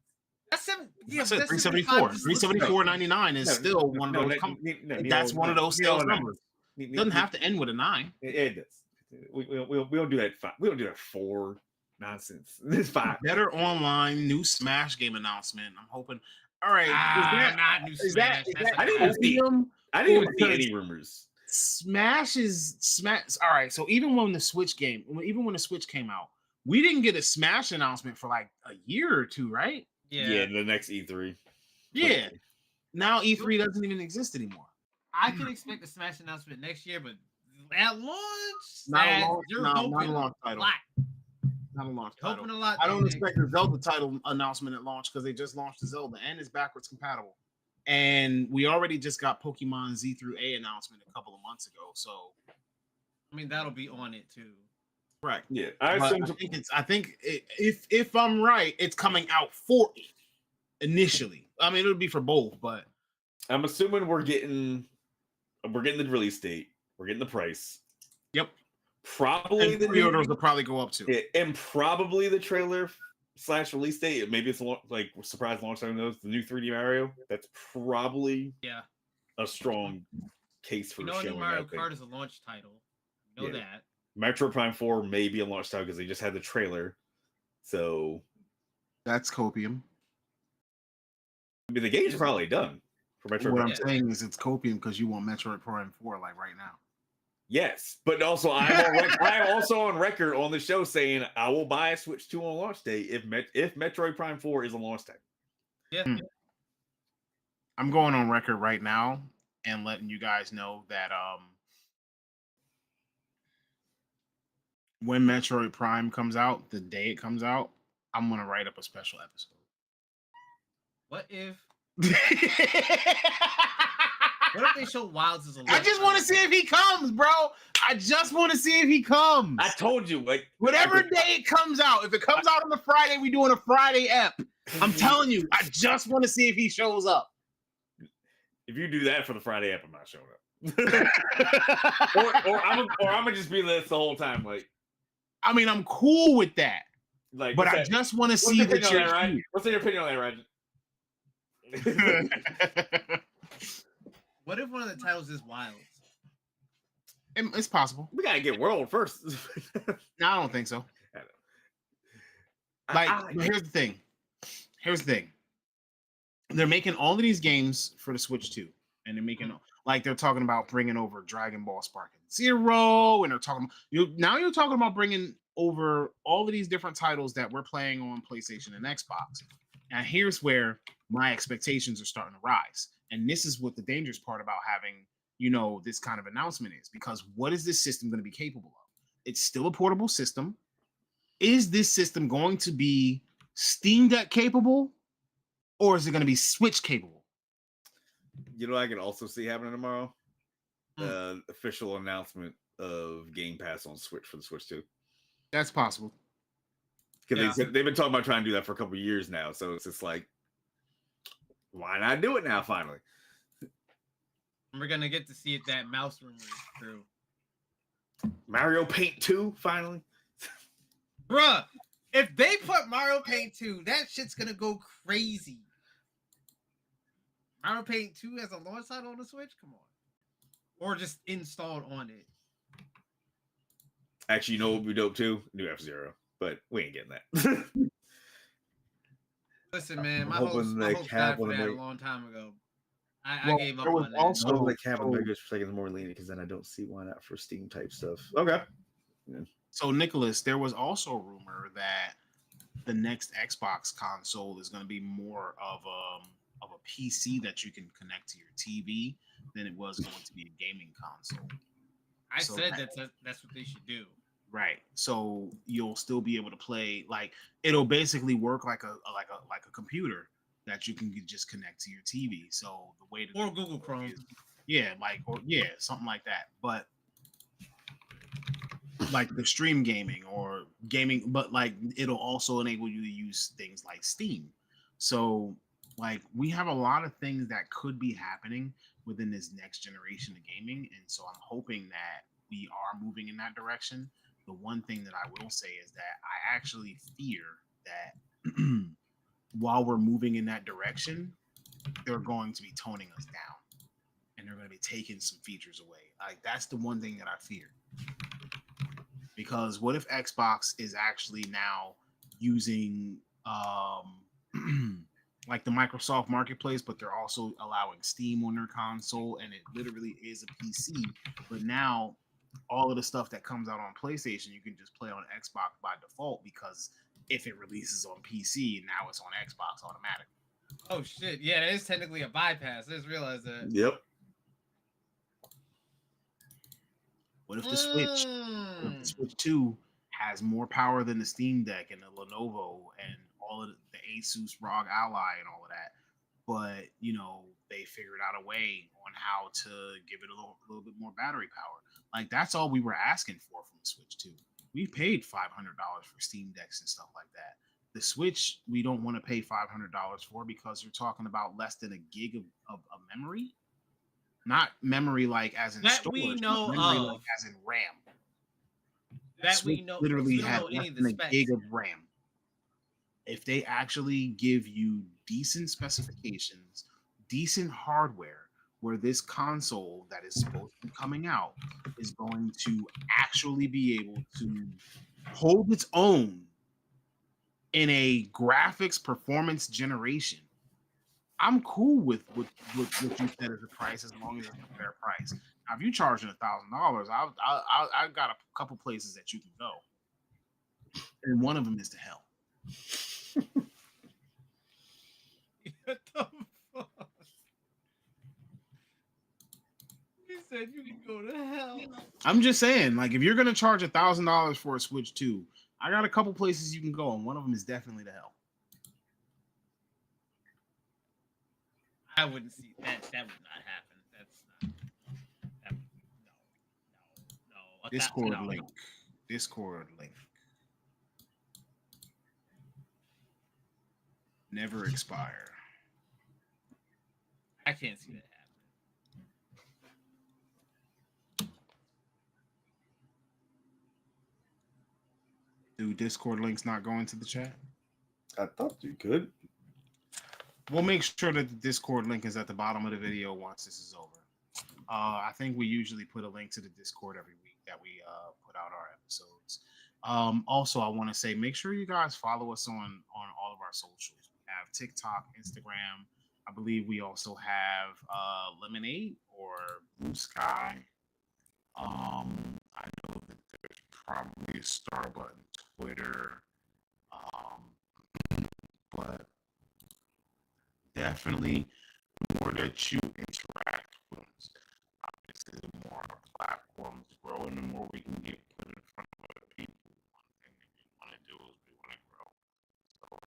C: That's seven.
A: Yeah, I said $374. $374.99 is still one of those. That's one of those sales numbers. It doesn't have to end with a 9.
B: It does. We don't do that. We don't do that 4 nonsense. It's 5.
A: Better online new Smash game announcement. I'm hoping. All right,
C: not new Smash.
B: I didn't even see any rumors.
A: Smash. All right, so even when the Switch came out, we didn't get a Smash announcement for like a year or two, right?
B: Yeah, the next E3.
A: Yeah. Now E3 doesn't even exist anymore.
C: I can expect a Smash announcement next year, but at launch,
A: not a launch title.
C: Not a launch
A: title.
C: Hoping a lot.
A: I don't expect a Zelda title announcement at launch because they just launched the Zelda and it's backwards compatible. And we already just got Pokemon Z through A announcement a couple of months ago. So,
C: I mean, that'll be on it too.
A: Right.
B: Yeah.
A: I think if I'm right, it's coming out for it initially. I mean, it'll be for both, but
B: I'm assuming we're getting the release date. We're getting the price.
A: Yep.
B: Probably
A: and the pre-orders will probably go up too.
B: Yeah, and probably the trailer / release date. Maybe it's like surprise launch time. The new 3D Mario. That's probably a strong case for showing.
C: Mario Kart is a launch title. You know that.
B: Metroid Prime 4 may be a launch title because they just had the trailer. So
A: that's copium.
B: I mean, the game's probably done for Metroid.
A: What I'm saying is it's copium because you want Metroid Prime 4 like right now.
B: Yes, but also I'm also on record on the show saying I will buy a Switch 2 on launch day if Metroid Prime 4 is a launch time.
C: Yeah.
A: I'm going on record right now and letting you guys know that when Metroid Prime comes out, the day it comes out, I'm gonna write up a special episode.
C: What if? What if they show Wilds as a?
A: I just want to see if he comes, bro. I just want to see if he comes.
B: I told you, like
A: whatever day it comes out. If it comes out on a Friday, we doing a Friday ep. I'm telling you, I just want to see if he shows up.
B: If you do that for the Friday ep, I'm not showing up. or I'm gonna just be this the whole time, like
A: I mean, I'm cool with that,
B: but
A: but
B: what's
A: I
B: that-
A: just want to
B: what's
A: see
B: your
A: that
B: opinion on
A: you're
B: that, Ryan? What's your opinion on that, Ryan?
A: here.
C: What if one of the titles is Wilds?
A: It's possible.
B: We gotta get World first.
A: No, I don't think so.
B: I
A: Like, but here's the thing. Here's the thing. They're making all of these games for the Switch 2, and they're making like they're talking about bringing over Dragon Ball Sparking Zero, and they're talking you're talking about bringing over all of these different titles that we're playing on PlayStation and Xbox. And here's where my expectations are starting to rise. And this is what the dangerous part about having, this kind of announcement is, because what is this system going to be capable of? It's still a portable system. Is this system going to be Steam Deck capable, or is it going to be Switch capable?
B: You know, I can also see happening tomorrow. Official announcement of Game Pass on Switch for the Switch 2.
A: That's possible.
B: Because they've been talking about trying to do that for a couple of years now. So it's just like, why not do it now? Finally,
C: We're gonna get to see if that mouse rumor is true.
B: Mario Paint 2 finally.
C: Bruh, if they put Mario Paint 2, that shit's gonna go crazy. Mario Paint 2 as a launch title on the Switch? Come on. Or just installed on it.
B: Actually, you know what would be dope too? New F-Zero. But we ain't getting that.
C: Listen, man, my
B: I'm
C: hopes
B: hoping they
C: died
B: cap
C: for
B: on the
C: that a
B: make-
C: long time ago. I
A: Well,
C: gave up
A: there was
C: on that.
A: also-
B: I hope they cap on the Vegas for taking more lenient, because then I don't see why not for Steam type stuff. Okay.
A: So, Nicholas, there was also a rumor that the next Xbox console is going to be more of a PC that you can connect to your TV than it was going to be a gaming console.
C: I
A: So
C: said
A: that-
C: that's what they should do.
A: Right. So you'll still be able to play, like, it'll basically work like a computer that you can just connect to your TV. So the way to
C: Or Google Chrome.
A: something like that. But like the stream gaming or gaming, but like it'll also enable you to use things like Steam. So like we have a lot of things that could be happening within this next generation of gaming. And so I'm hoping that we are moving in that direction. The one thing that I will say is that I actually fear that while we're moving in that direction, they're going to be toning us down and they're going to be taking some features away. Like that's the one thing that I fear. Because what if Xbox is actually now using like the Microsoft Marketplace, but they're also allowing Steam on their console, and it literally is a PC. But now all of the stuff that comes out on PlayStation, you can just play on Xbox by default, because if it releases on PC, now it's on Xbox automatically.
C: Oh shit! Yeah, it is technically a bypass. I just realized that.
B: Yep.
A: What if the Switch 2 has more power than the Steam Deck and the Lenovo and all of the Asus ROG Ally and all of that? But they figured out a way on how to give it a little bit more battery power. Like that's all we were asking for from the Switch 2. We paid $500 for Steam Decks and stuff like that. The Switch, we don't want to pay $500 for, because you're talking about less than a gig of memory. Not memory like as in
C: that
A: storage,
C: we
A: but
C: know
A: memory
C: of.
A: like as in RAM.
C: That
A: Switch
C: we know.
A: literally
C: We don't
A: had
C: know any
A: less
C: of
A: than
C: the
A: a
C: specs.
A: gig of RAM. If they actually give you decent specifications, decent hardware, where this console that is supposed to be coming out is going to actually be able to hold its own in a graphics performance generation, I'm cool with what you said as a price, as long as it's a fair price. Now, if you charging $1,000, I got a couple places that you can go, and one of them is to hell.
C: What the fuck? He said you can go to hell.
A: I'm just saying, like, if you're gonna charge $1,000 for a Switch 2, I got a couple places you can go, and one of them is definitely to hell.
C: I wouldn't see that. That would not happen. That's not. No.
A: Discord link. Discord link. Never expire.
C: I can't see that
A: Do Discord links not go into the chat?
B: I thought you could.
A: We'll make sure that the Discord link is at the bottom of the video once this is over. I think we usually put a link to the Discord every week that we put out our episodes. Also, I want to say make sure you guys follow us on all of our socials. We have TikTok, Instagram. I believe we also have Lemonade or Blue Sky. I know that there's probably a star button, Twitter, but definitely the more that you interact with us, obviously the more our platforms grow and the more we can get put in front of other people. One thing that we want to do is we want to grow. So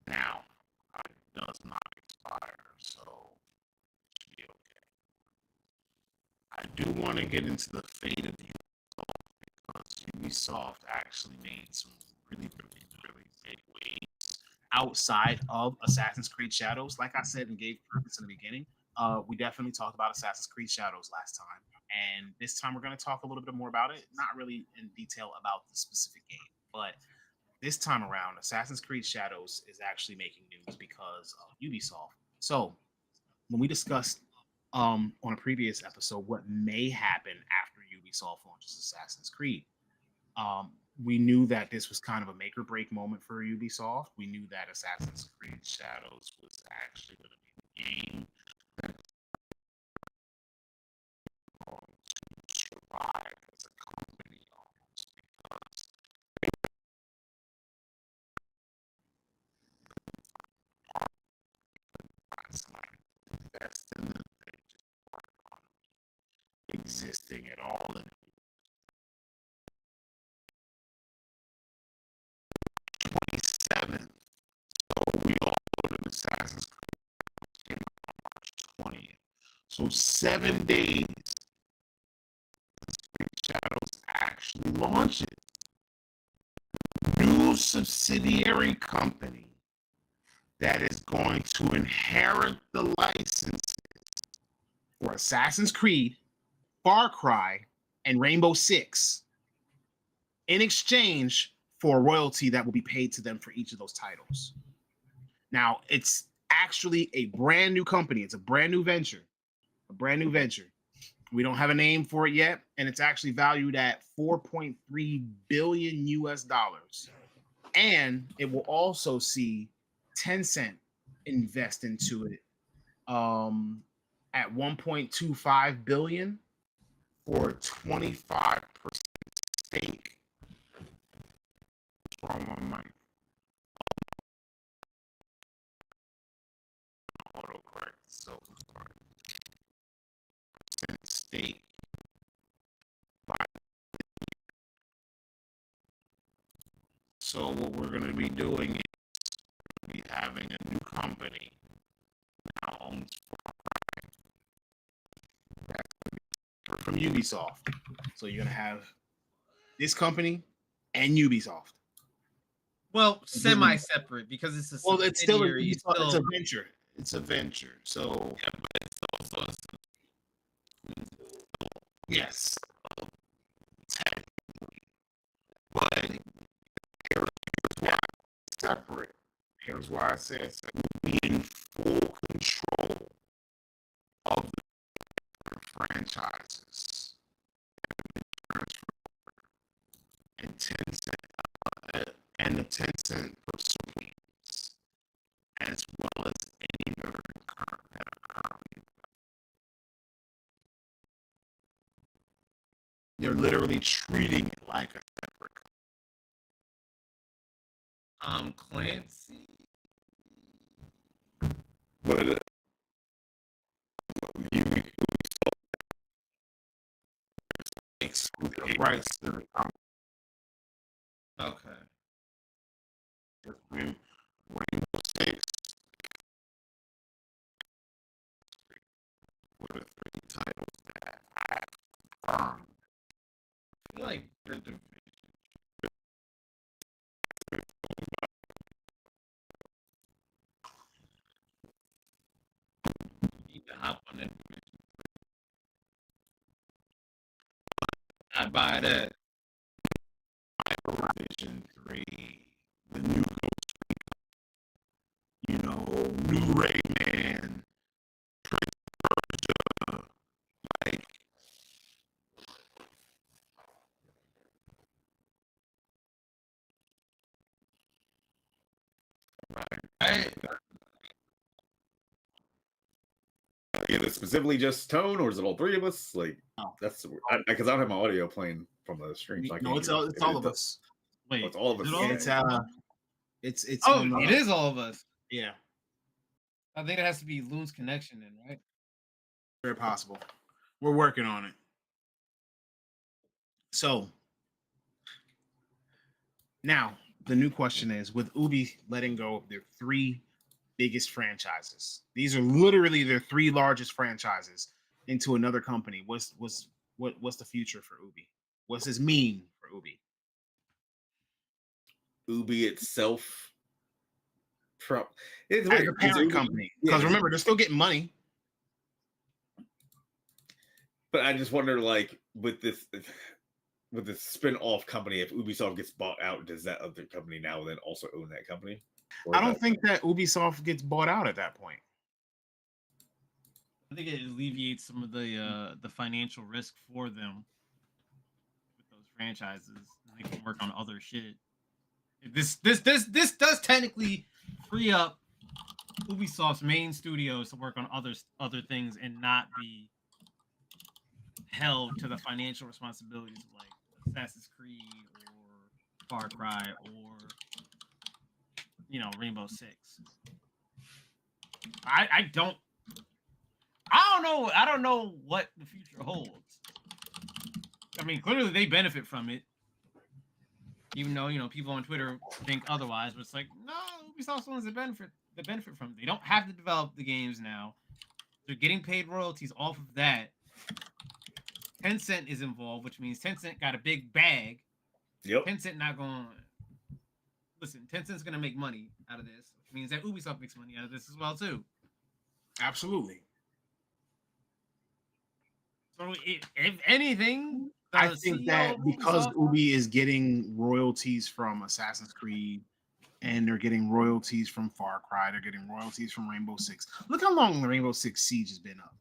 A: now it does not expire, so it should be okay. I do want to get into the fate of Ubisoft because Ubisoft actually made some really big waves outside of Assassin's Creed Shadows. Like I said and gave purpose in the beginning, we definitely talked about Assassin's Creed Shadows last time, and this time we're going to talk a little bit more about it. Not really in detail about the specific game, but this time around, Assassin's Creed Shadows is actually making news because of Ubisoft. So when we discussed on a previous episode what may happen after Ubisoft launches Assassin's Creed, we knew that this was kind of a make or break moment for Ubisoft. We knew that Assassin's Creed Shadows was actually going to be the game that's going to survive as a company almost because invest in them. They just weren't existing at all. And 27th, so we all know that Assassin's Creed came out on March 20th. So 7 days, Shadows actually launches. New subsidiary company that is going to inherit the licenses for Assassin's Creed, Far Cry, and Rainbow Six in exchange for royalty that will be paid to them for each of those titles. Now, it's actually a brand new company. It's a brand new venture. We don't have a name for it yet, and it's actually valued at 4.3 billion US dollars. And it will also see Tencent invest into it at 1.25 billion for a 25% stake. What's wrong with my mic? Autocorrect. So sorry. Stake. So what we're going to be doing is be having a new company now owns from Ubisoft. So you're gonna have this company and Ubisoft.
C: Well, semi-separate because it's a
A: well, it's still
C: it's
A: a venture. It's a venture. So yeah, but it's also yes, technically, but here's why it's separate. Here's why I said it's be in full control of the franchises and the Tencent pursuits, as well as any that are currently. They're literally treating it like a separate.
C: Clancy.
A: But exclusive rights to the company.
C: Okay.
A: Rainbow Six were the 3 titles that I confirmed.
C: I feel like the division. You need to hop on that division.
D: I'd buy that.
E: Division 3, the new new Rayman, like
D: Right?
B: Is it specifically just Tone, or is it all three of us? Like,
A: No.
B: that's because I don't have my audio playing from the stream. So I
E: no,
B: can't
E: it's
B: hear
E: all,
B: it.
E: it's all of us.
C: Wait,
B: It's all of us.
C: is it all-
E: It's
C: Oh,
E: on,
C: it is all of us.
A: Yeah,
C: I think it has to be Loon's connection, then, right?
A: very possible. We're working on it. So now the new question is: with Ubi letting go of their three biggest franchises, these are literally their three largest franchises into another company. What's the future for Ubi? What's this mean for Ubi?
B: Ubi itself, it's
A: As
B: weird,
A: a
B: 'cause
A: parent
B: Ubi-
A: company,
B: yeah,
A: because remember they're still getting money.
B: But I just wonder, like, with this spin-off company, if Ubisoft gets bought out, does that other company now then also own that company? Or
A: I
B: is
A: don't
B: that-
A: think that Ubisoft gets bought out at that point.
C: I think it alleviates some of the financial risk for them with those franchises. They can work on other shit. This does technically free up Ubisoft's main studios to work on other things and not be held to the financial responsibilities of like Assassin's Creed or Far Cry or Rainbow Six. I don't know what the future holds. I mean, clearly they benefit from it, even though people on Twitter think otherwise. But it's like, no, Ubisoft's the ones that benefit from it. They don't have to develop the games now. They're getting paid royalties off of that. Tencent is involved, which means Tencent got a big bag.
B: Yep.
C: Tencent not going. Listen, Tencent's going to make money out of this, which means that Ubisoft makes money out of this as well too.
A: Absolutely.
C: So, if anything,
A: I
C: the
A: think
C: CEO
A: that
C: of
A: because
C: Ubisoft-
A: Ubi is getting royalties from Assassin's Creed and they're getting royalties from Far Cry, they're getting royalties from Rainbow Six. Look how long the Rainbow Six Siege has been up.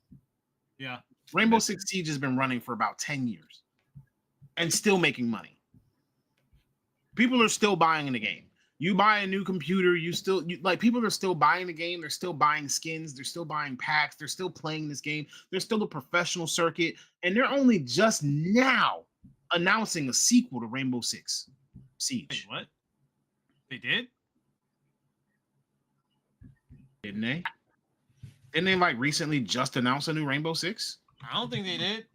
C: yeah,
A: Rainbow Six Siege has been running for about 10 years and still making money. People are still buying the game. You buy a new computer, people are still buying the game, they're still buying skins, they're still buying packs, they're still playing this game, there's still a professional circuit, and they're only just now announcing a sequel to Rainbow Six Siege.
C: wait, what? They did?
A: Didn't they? Didn't they like recently just announce a new Rainbow Six?
C: I don't think they did.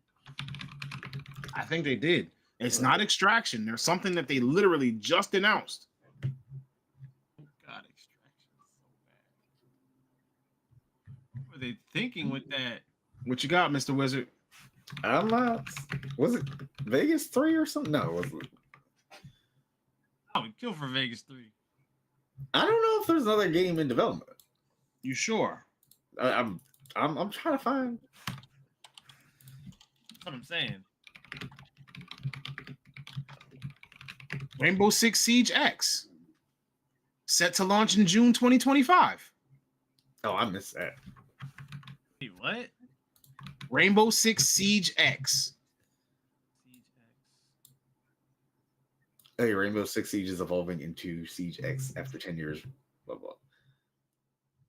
A: I think they did. It's not Extraction. There's something that they literally just announced.
C: God, Extraction is so bad. What were they thinking with that?
A: What you got, Mr. Wizard?
B: I'm not. Was it Vegas 3 or something? No, it wasn't.
C: I would kill for Vegas 3.
B: I don't know if there's another game in development.
A: You sure?
B: I'm trying to find.
C: That's what I'm saying.
A: Rainbow Six Siege X. Set to launch in June 2025.
B: Oh, I missed that.
C: Wait, what?
A: Rainbow Six Siege X.
C: Siege X.
B: Hey, Rainbow Six Siege is evolving into Siege X after 10 years. Blah blah.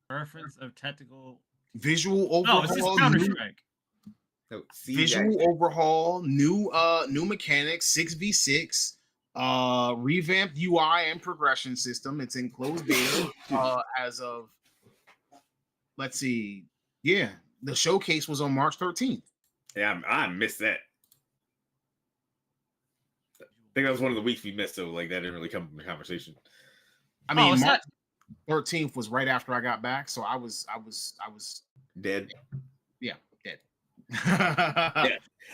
C: Reference of tactical.
A: Visual
C: No, it's just
A: overhaul.
C: Counter
A: New,
C: Strike.
B: No, Siege
A: visual
B: X.
A: overhaul. New mechanics. 6v6. Revamped UI and progression system. It's in closed beta as of. Let's see. Yeah, the showcase was on March 13th.
B: Yeah, I missed that. I think that was one of the weeks we missed, so like that didn't really come in the conversation.
A: I mean,
C: it's
A: March 13th was right after I got back, so I was
B: Dead.
A: dead.
B: Yeah.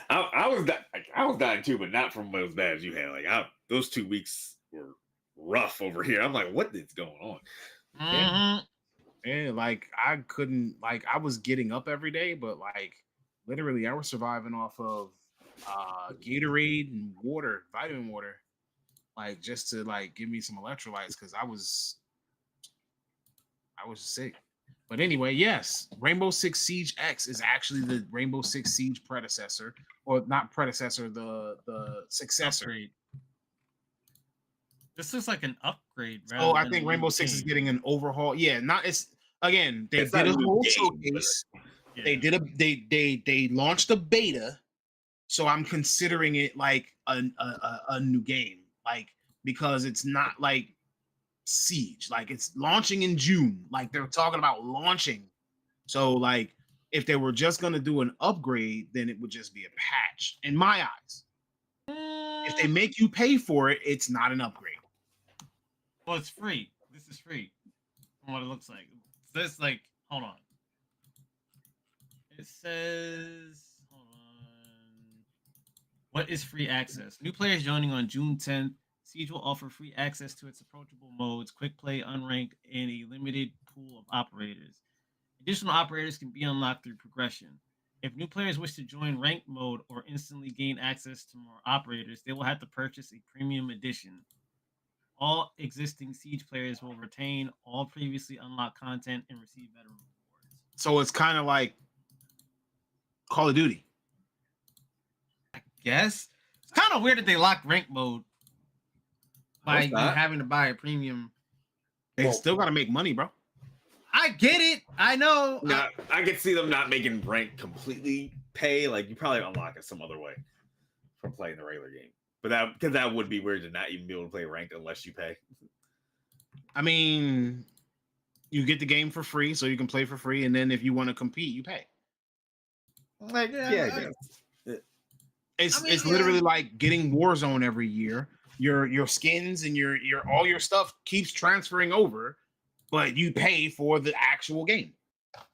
B: I was dying too, but not from as bad as you had. Like those 2 weeks were rough over here. I'm like, what is going on?
C: Mhm.
A: Yeah, like I couldn't, like I was getting up every day, but like literally I was surviving off of Gatorade and water, vitamin water, like just to like give me some electrolytes because I was sick. But anyway, yes, Rainbow Six Siege X is actually the Rainbow Six Siege predecessor, or not predecessor, the successor.
C: Upgrade. This is like an upgrade.
A: Oh,
C: rather
A: I
C: than
A: think
C: a
A: Rainbow
C: new
A: Six is
C: game.
A: getting an overhaul. Yeah, not it's again. They
B: It's
A: did
B: not
A: a
B: a new
A: whole
B: game,
A: showcase.
C: Yeah.
A: They did a they launched a beta, so I'm considering it like a new game, like because it's not like Siege, like it's launching in June, like they're talking about launching. So like if they were just gonna do an upgrade, then it would just be a patch in my eyes. If they make you pay for it, it's not an upgrade.
C: Well, it's free. This is free. From what it looks like. This like, hold on. It says, hold on. What is free access? New players joining on June 10th. Siege will offer free access to its approachable modes, quick play, unranked, and a limited pool of operators. Additional operators can be unlocked through progression. If new players wish to join ranked mode or instantly gain access to more operators, they will have to purchase a premium edition. All existing Siege players will retain all previously unlocked content and receive veteran rewards.
A: So it's kind of like Call of Duty.
C: Yes, it's kind of weird that they locked rank mode by
B: it's
C: you
B: not.
C: having to buy a premium.
A: They
B: Well-
A: still got to make money, bro.
C: I get it. I know.
B: Now, I could see them not making rank completely pay. Like you probably unlock it some other way from playing the regular game. But that would be weird to not even be able to play ranked unless you pay.
A: I mean, you get the game for free, so you can play for free, and then if you want to compete, you pay.
B: Like
C: Yeah,
B: yeah,
C: I-
B: I guess.
A: It's
C: I mean,
A: it's
C: yeah.
A: literally like getting Warzone every year. Your skins and your all your stuff keeps transferring over, but you pay for the actual game.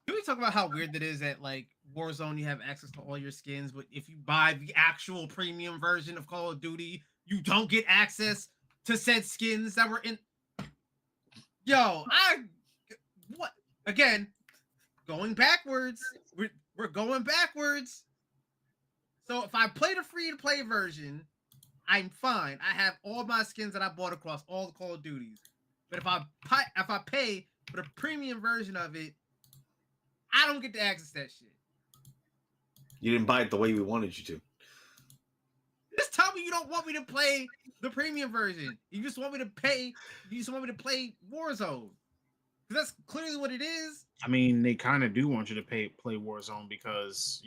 C: Can we talk about how weird that is that like Warzone you have access to all your skins, but if you buy the actual premium version of Call of Duty, you don't get access to said skins that were in. Yo, what again? Going backwards. We're going backwards. So if I play the free to play version, I'm fine. I have all my skins that I bought across all the Call of Duties. But if I pay for the premium version of it, I don't get to access that shit.
B: You didn't buy it the way we wanted you to.
C: Just tell me you don't want me to play the premium version. You just want me to pay. You just want me to play Warzone. Because that's clearly what it is.
A: I mean, they kind of do want you to play Warzone because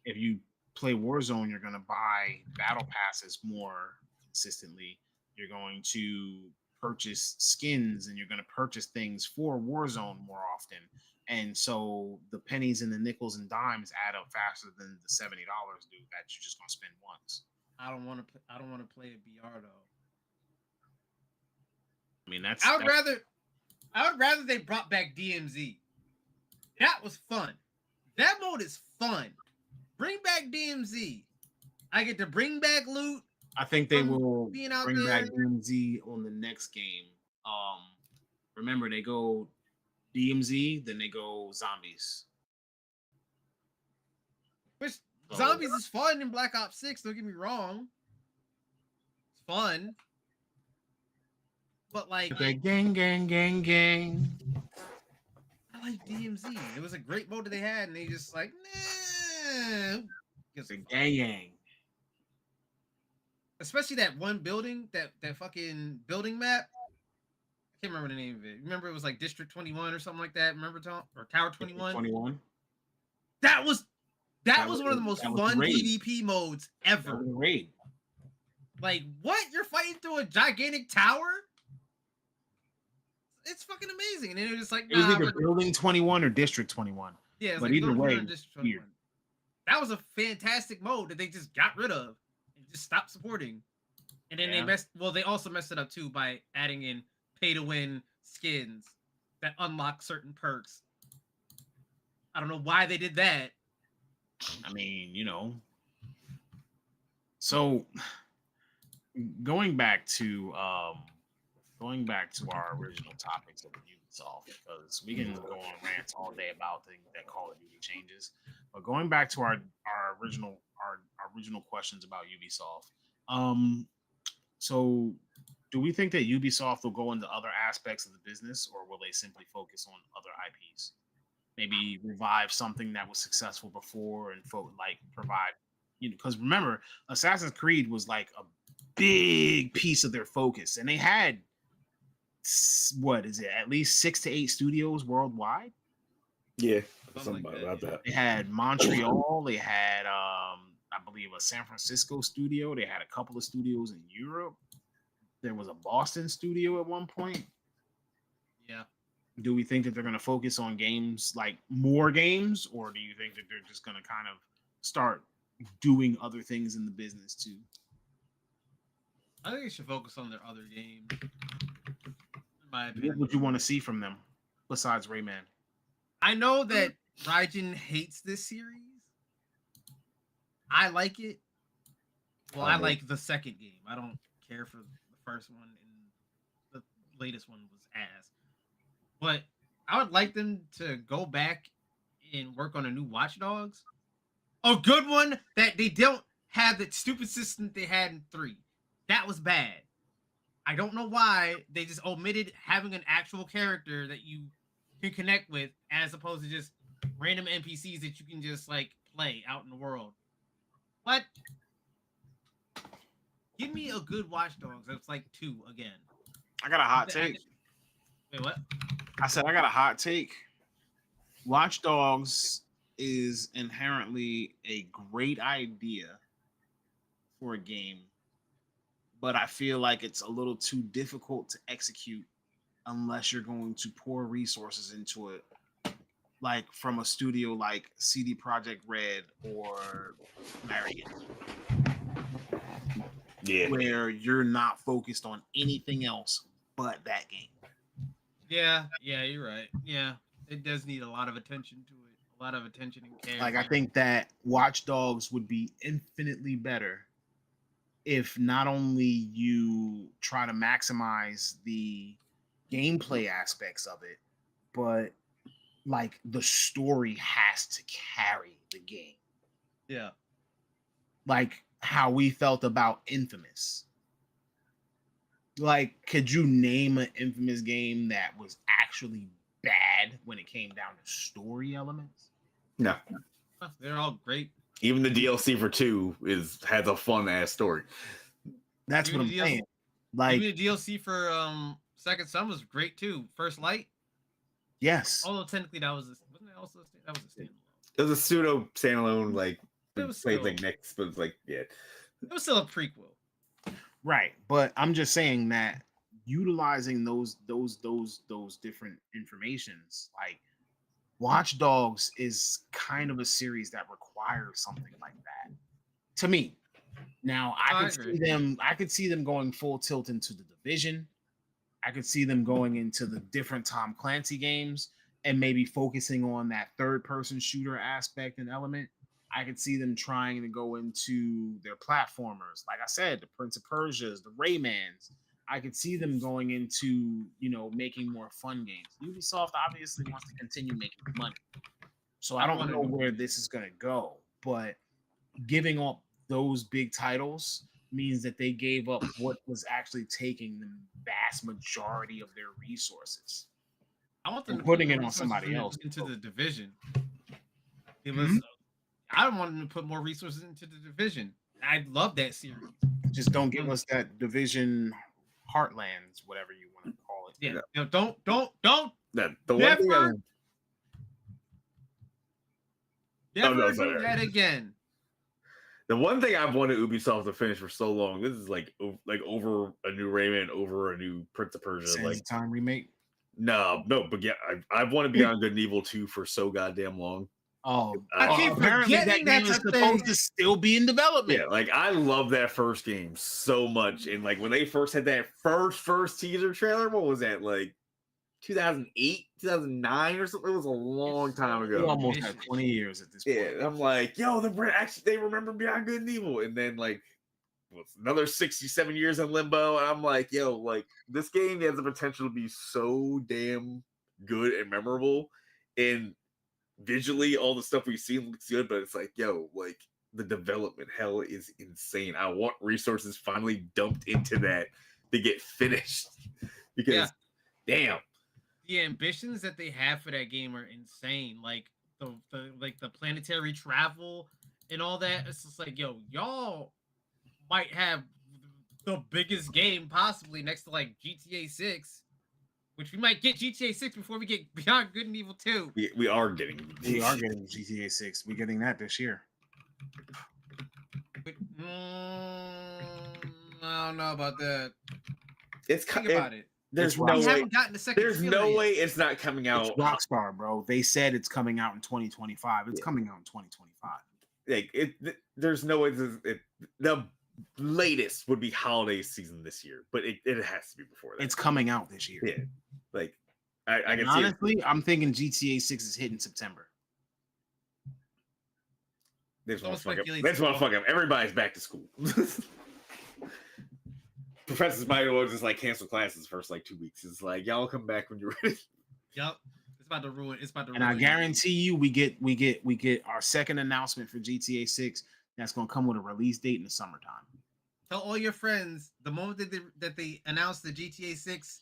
A: if you play Warzone, you're going to buy battle passes more consistently. You're going to purchase skins and you're going to purchase things for Warzone more often. And so the pennies and the nickels and dimes add up faster than the $70 do that you're just going to spend once.
C: I don't want to play a BR though.
A: I mean, that's
C: I would rather they brought back DMZ. That was fun. That mode is fun. Bring back DMZ. I get to bring back loot.
A: I think they will
C: being out
A: bring back
C: there.
A: DMZ on the next game. Remember they go DMZ, then they go zombies.
C: Which
A: So-
C: zombies is fun in Black Ops 6, don't get me wrong. It's fun. But like
A: The gang.
C: I like DMZ. It was a great mode that they had, and they just like, nah.
A: The gang.
C: Especially that one building, that fucking building map. I can't remember the name of it. Remember it was like District 21 or something like that. Remember Tom or Tower 21?
A: 21.
C: That was
A: That
C: one of the most
A: that was
C: fun
A: great.
C: PvP modes
A: That
C: ever.
A: was a raid.
C: Like what? You're fighting through a gigantic tower? It's fucking amazing. And then it was just like,
A: It was
C: nah,
A: either Building 21 or District 21.
C: yeah, it's
A: but
C: like
A: either
C: Building
A: way,
C: One, District 21.
A: weird.
C: That was a fantastic mode that they just got rid of and just stopped supporting. And then
A: Yeah.
C: they also messed it up too by adding in pay to win skins that unlock certain perks. I don't know why they did that.
A: I mean, So going back to our original topics of Ubisoft, because we can go on rants all day about things that Call of Duty changes. But going back to our original questions about Ubisoft. So do we think that Ubisoft will go into other aspects of the business, or will they simply focus on other IPs? Maybe revive something that was successful before and like provide, because remember, Assassin's Creed was like a big piece of their focus, and they had what is it, at least 6 to 8 studios worldwide.
B: Yeah,
C: Something
B: something
C: like
B: about that.
A: They had Montreal, they had I believe a San Francisco studio, they had a couple of studios in Europe. There was a Boston studio at one point.
C: Yeah.
A: Do we think that they're going to focus on games, like more games, or do you think that they're just going to kind of start doing other things in the business too?
C: I think they should focus on their other games. In my
A: What
C: opinion.
A: would you want to see from them besides Rayman?
C: I know that Raijin hates this series. I like it. Well, I like the second game. I don't care for the first one, and the latest one was ass. But I would like them to go back and work on a new Watch Dogs. A good one that they don't have that stupid system they had in 3. That was bad. I don't know why they just omitted having an actual character that you can connect with, as opposed to just random NPCs that you can just like play out in the world. What? Give me a good Watch Dogs that's like 2 again.
A: I got a hot take.
C: Wait, what?
A: I said I got a hot take. Watch Dogs is inherently a great idea for a game, but I feel like it's a little too difficult to execute unless you're going to pour resources into it, like from a studio like CD Projekt Red or Larian,
B: Yeah,
A: where you're not focused on anything else but that game.
C: Yeah, you're right. Yeah, it does need a lot of attention to it. A lot of attention and care.
A: Like, I think that Watch Dogs would be infinitely better if not only you try to maximize the gameplay aspects of it, but like the story has to carry the game.
C: Yeah.
A: Like how we felt about Infamous. Like, could you name an Infamous game that was actually bad when it came down to story elements?
B: no.
C: They're all great.
B: Even the DLC for 2 has a fun ass story.
A: That's
C: Even
A: what I'm
C: the DLC
A: saying. Like,
C: Even the DLC for Second Son was great too. First Light.
A: yes.
C: Although technically that was wasn't it also that was a standalone.
B: It was a pseudo standalone, like
C: It was
B: play
C: still-
B: thing next, but it's like, yeah.
C: It was still a prequel.
A: Right, but I'm just saying that utilizing those different informations, like Watch Dogs is kind of a series that requires something like that. To me. Now I could see them going full tilt into the Division. I could see them going into the different Tom Clancy games and maybe focusing on that third person shooter aspect and element. I could see them trying to go into their platformers. Like I said, the Prince of Persias, the Raymans. I could see them going into, making more fun games. Ubisoft obviously wants to continue making money. So I don't know where this is going to go, but giving up those big titles means that they gave up what was actually taking the vast majority of their resources.
C: I want them
A: And
C: to
A: putting
C: put
A: it
C: more
A: on somebody
C: resources
A: else.
C: into the Division. It was. I don't want them to put more resources into the Division. I love that series.
A: Just don't give us that Division Heartlands, whatever you want to call it.
C: Yeah. No, don't.
B: The one thing
C: Never-
B: no,
C: Never
B: sorry.
C: do that again.
B: the one thing I've wanted Ubisoft to finish for so long, this is like over a new Rayman, over a new Prince of Persia.
A: Sands
B: Like,
A: of Time remake.
B: no, but yeah, I've wanted Beyond Good and Evil 2 for so goddamn long.
A: Oh,
C: I keep
A: apparently
C: forgetting
A: that game is
C: that's a
A: supposed
C: thing.
A: to still be in development.
B: Yeah, like I love that first game so much. And like when they first had that first teaser trailer, what was that, like 2008, 2009 or something? It was a long time
A: We
B: ago.
A: almost had 20 years at this point.
B: Yeah, I'm like, yo, they remember Beyond Good and Evil. And then like another 67 years in limbo. And I'm like, yo, like this game has the potential to be so damn good and memorable. And visually, all the stuff we've seen looks good, but it's like, yo, like the development hell is insane. I want resources finally dumped into that to get finished because damn.
C: The ambitions that they have for that game are insane. Like the planetary travel and all that. It's just like, yo, y'all might have the biggest game possibly next to like GTA 6, which we might get GTA 6 before we get Beyond Good and Evil 2.
B: We are getting
A: GTA 6. We're getting that this year.
C: But, I don't know about that.
B: It's
C: Think about it.
B: There's
A: We
B: no
C: We
B: way.
C: haven't gotten the second.
B: There's
C: trailer
B: no
C: yet.
B: way it's not coming out.
A: It's Rockstar, bro. They said it's coming out in 2025. It's coming out in 2025.
B: Like there's no way. The latest would be holiday season this year, but it has to be before that.
A: It's coming out this year.
B: Yeah. Like I
A: And
B: can see it.
A: honestly, I'm thinking GTA 6 is hitting September.
B: This
C: Don't
B: motherfucker.
C: speculate
B: This
C: too long.
B: motherfucker. Everybody's back to school. Professors might well just like cancel classes first like 2 weeks. It's like y'all come back when you're ready.
C: Yep. It's about to ruin. It's about to.
A: And I
C: ruin
A: guarantee you, we get our second announcement for GTA 6. That's gonna come with a release date in the summertime.
C: Tell all your friends the moment that they announce the GTA 6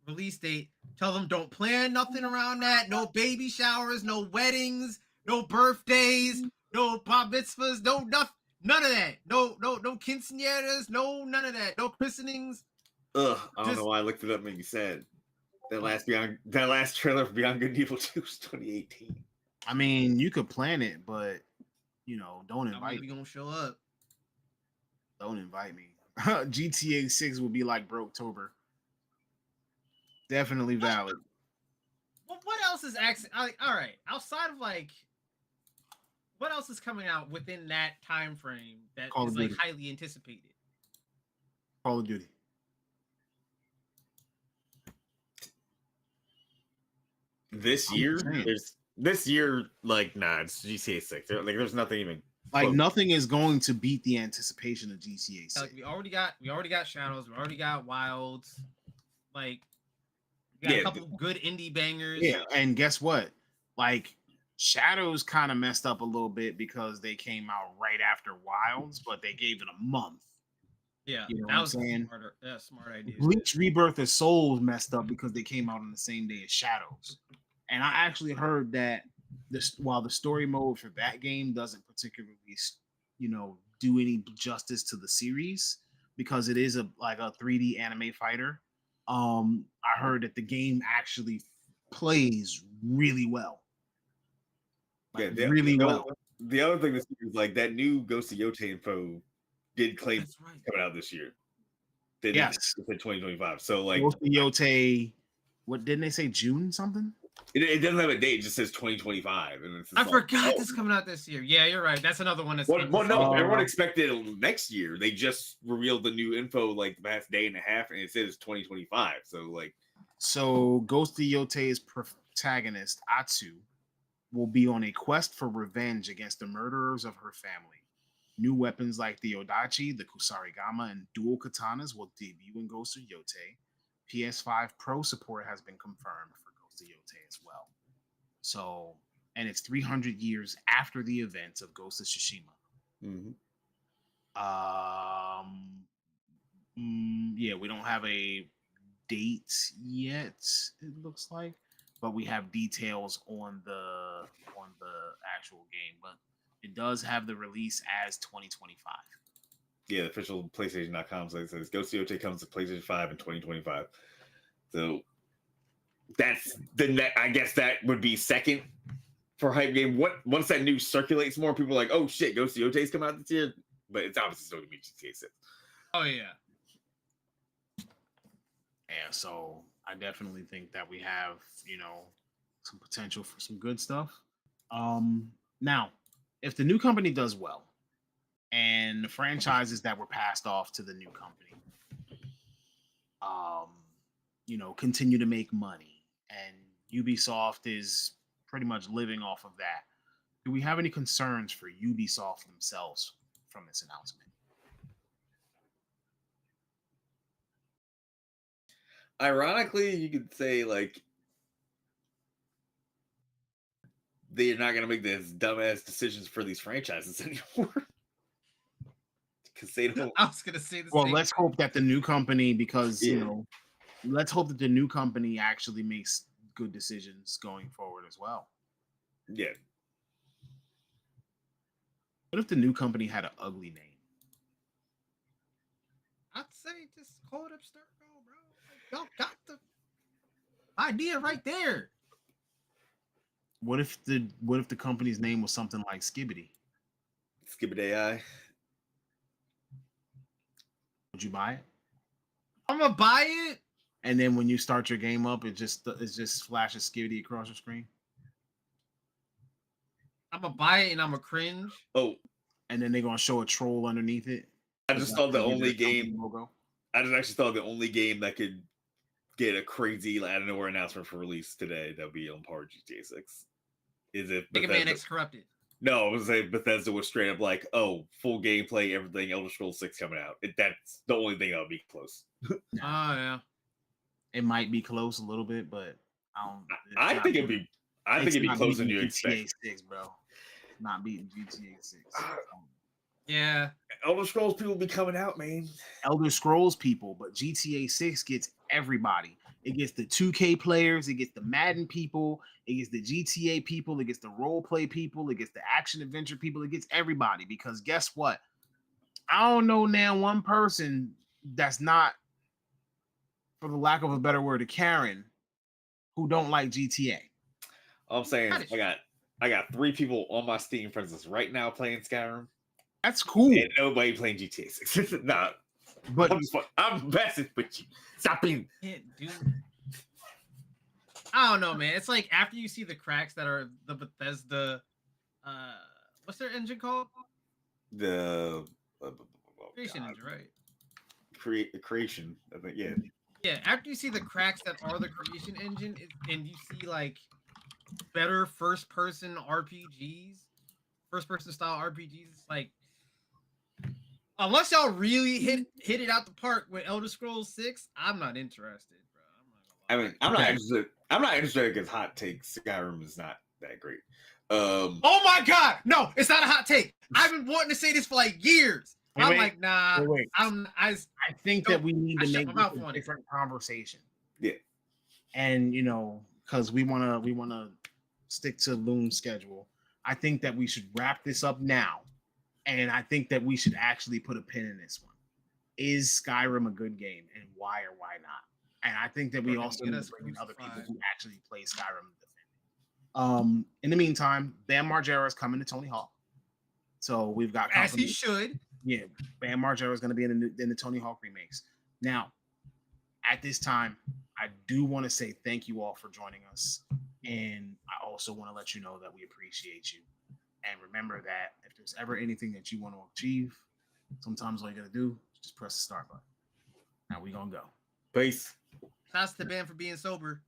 C: release date. Tell them don't plan nothing around that. No baby showers, no weddings, no birthdays, no bar mitzvahs, no nothing. None of that. No quinceañeras. No, none of that. No christenings.
B: Ugh, I don't
C: Just-
B: know why I looked it up and made me sad. That last trailer for Beyond Good and Evil 2 was 2018.
A: I mean, you could plan it, but don't invite
C: Maybe
A: me.
C: gonna show up.
A: Don't invite me. GTA 6 will be like Broketober. Definitely valid.
C: Well, what else is actually all right? Outside of like, what else is coming out within that time frame that
A: Call
C: is
A: of
C: like
A: Duty.
C: highly anticipated?
A: Call of Duty.
B: This
A: I'm
B: year,
A: saying.
B: it's GTA 6. There's nothing even
A: Like
B: close.
A: nothing is going to beat the anticipation of GTA 6.
C: Like we already got Shadows, we already got Wilds, like we got
B: Yeah,
C: a couple good indie bangers.
A: Yeah, and guess what? Like Shadows kind of messed up a little bit because they came out right after Wilds, but they gave it a month.
C: Yeah,
A: You know what
C: that
A: I'm
C: was
A: saying?
C: a smart idea.
A: Bleach Rebirth of Souls messed up because they came out on the same day as Shadows. And I actually heard that while the story mode for that game doesn't particularly, do any justice to the series because it is a 3D anime fighter. I heard that the game actually plays really well. Really well.
B: The other thing this year is like that new Ghost of Yote info did claim
C: That's right.
B: coming out this year. They did
A: Yes.
B: say 2025. So like
A: Ghost of Yote, what didn't they say? June something?
B: it doesn't have a date, it just says 2025. And it's just
C: I
B: like,
C: forgot
B: oh.
C: this coming out this year. Yeah, you're right. That's another one that's
B: Well, no,
A: Uh,
B: everyone expected it next year. They just revealed the new info like the past day and a half, and it says 2025. So like
A: So Ghost of Yote's protagonist, Atsu, will be on a quest for revenge against the murderers of her family. New weapons like the Odachi, the Kusarigama, and dual katanas will debut in Ghost of Yote. PS5 Pro support has been confirmed for Ghost of Yote as well. So, and it's 300 years after the events of Ghost of Tsushima. Yeah, we don't have a date yet, it looks like, but we have details on the actual game. But it does have the release as 2025.
B: yeah, the official PlayStation.com site says Ghost of Yote comes to PlayStation 5 in 2025. So that's the next. I guess that would be second for hype game. Once that news circulates more, people are like, "Oh shit, Ghost of Yote's coming out this year." But it's obviously still gonna be GTA 6.
C: Oh yeah.
A: Yeah, so I definitely think that we have, some potential for some good stuff. Now, if the new company does well and the franchises that were passed off to the new company, continue to make money and Ubisoft is pretty much living off of that, do we have any concerns for Ubisoft themselves from this announcement?
B: Ironically, you could say like they're not gonna make these dumbass decisions for these franchises anymore. Because they don't.
C: I was gonna say the
A: Well,
C: same.
A: let's hope that the new company, because you
B: Yeah.
A: know, let's hope that the new company actually makes good decisions going forward as well.
B: Yeah.
A: What if the new company had an ugly name?
C: I'd say just call it Abstergo, bro. Like, y'all got the idea right there.
A: What if the company's name was something like Skibbity?
B: Skip AI.
A: Would you buy it?
C: I'm gonna buy it.
A: And then when you start your game up, it just flashes Skibbity across your screen.
C: I'm gonna buy it and I'm gonna cringe.
B: Oh,
A: And then they're gonna show a troll underneath it.
B: I just thought the only game.
A: Logo.
B: I just actually thought the only game that could get a crazy out of nowhere announcement for release today that would be on par with GTA 6. Is if
C: Mega Man X Corrupted.
B: No, I was saying Bethesda was straight up like, oh, full gameplay, everything, Elder Scrolls 6 coming out. That's the only thing that would be close.
C: Oh yeah.
A: It might be close a little bit, but I don't. it's
B: I
A: not
B: think it'd
A: beating-
B: be. I think
A: it's
B: it'd be
A: not
B: closer than
A: beating
B: you
A: GTA
B: expect.
A: 6, bro. Not beating GTA 6.
C: Yeah.
B: Elder Scrolls people be coming out, man.
A: Elder Scrolls people, but GTA 6 gets everybody. It gets the 2K players, it gets the Madden people, it gets the GTA people, it gets the role play people, it gets the action adventure people, it gets everybody. Because guess what? I don't know now one person that's not, for the lack of a better word, a Karen, who don't like GTA.
B: All I'm saying
C: That
B: is
C: is-
B: I got 3 people on my Steam friends list right now playing Skyrim,
A: That's cool,
B: and nobody playing GTA 6. Nah,
A: but
B: I'm messing with you. Stop being.
C: Can't do. I don't know, man. It's like after you see the cracks that are the Bethesda, what's their engine called?
B: The
C: Creation
B: God.
C: engine, right?
B: Creation. I think, yeah.
C: Yeah. After you see the cracks that are the creation engine, and you see like better first-person RPGs, first-person style RPGs, it's like unless y'all really hit it out the park with Elder Scrolls 6, I'm not interested, bro.
B: I
C: I'm not gonna lie.
B: mean, I'm not
A: Okay.
B: interested. I'm not interested because hot take Skyrim is not that great.
C: Oh my god, no, it's not a hot take. I've been wanting to say this for like years.
A: Wait,
C: I'm
A: wait,
C: like, nah.
A: wait.
C: I
A: I think that we need
C: I
A: to
C: shut
A: make
C: my
A: this
C: mouth
A: a
C: on it.
A: different conversation.
B: Yeah.
A: And you know, because we wanna stick to Loom's schedule. I think that we should wrap this up now, and I think that we should actually put a pin in this one. Is Skyrim a good game, and why or why not? And I think that we
C: We're gonna
A: also
C: get
A: need
C: us
A: to bring in other people
C: crucified.
A: who actually play Skyrim. In the meantime, Bam Margera is coming to Tony Hawk, so we've got
C: as he
A: confirmation.
C: should.
A: Yeah, Bam Margera is going to be in the Tony Hawk remakes. Now, at this time, I do want to say thank you all for joining us, and I also want to let you know that we appreciate you. And remember that if there's ever anything that you want to achieve, sometimes all you got to do is just press the start button. Now we're gonna go.
B: Peace.
C: Shouts to Ben for being sober.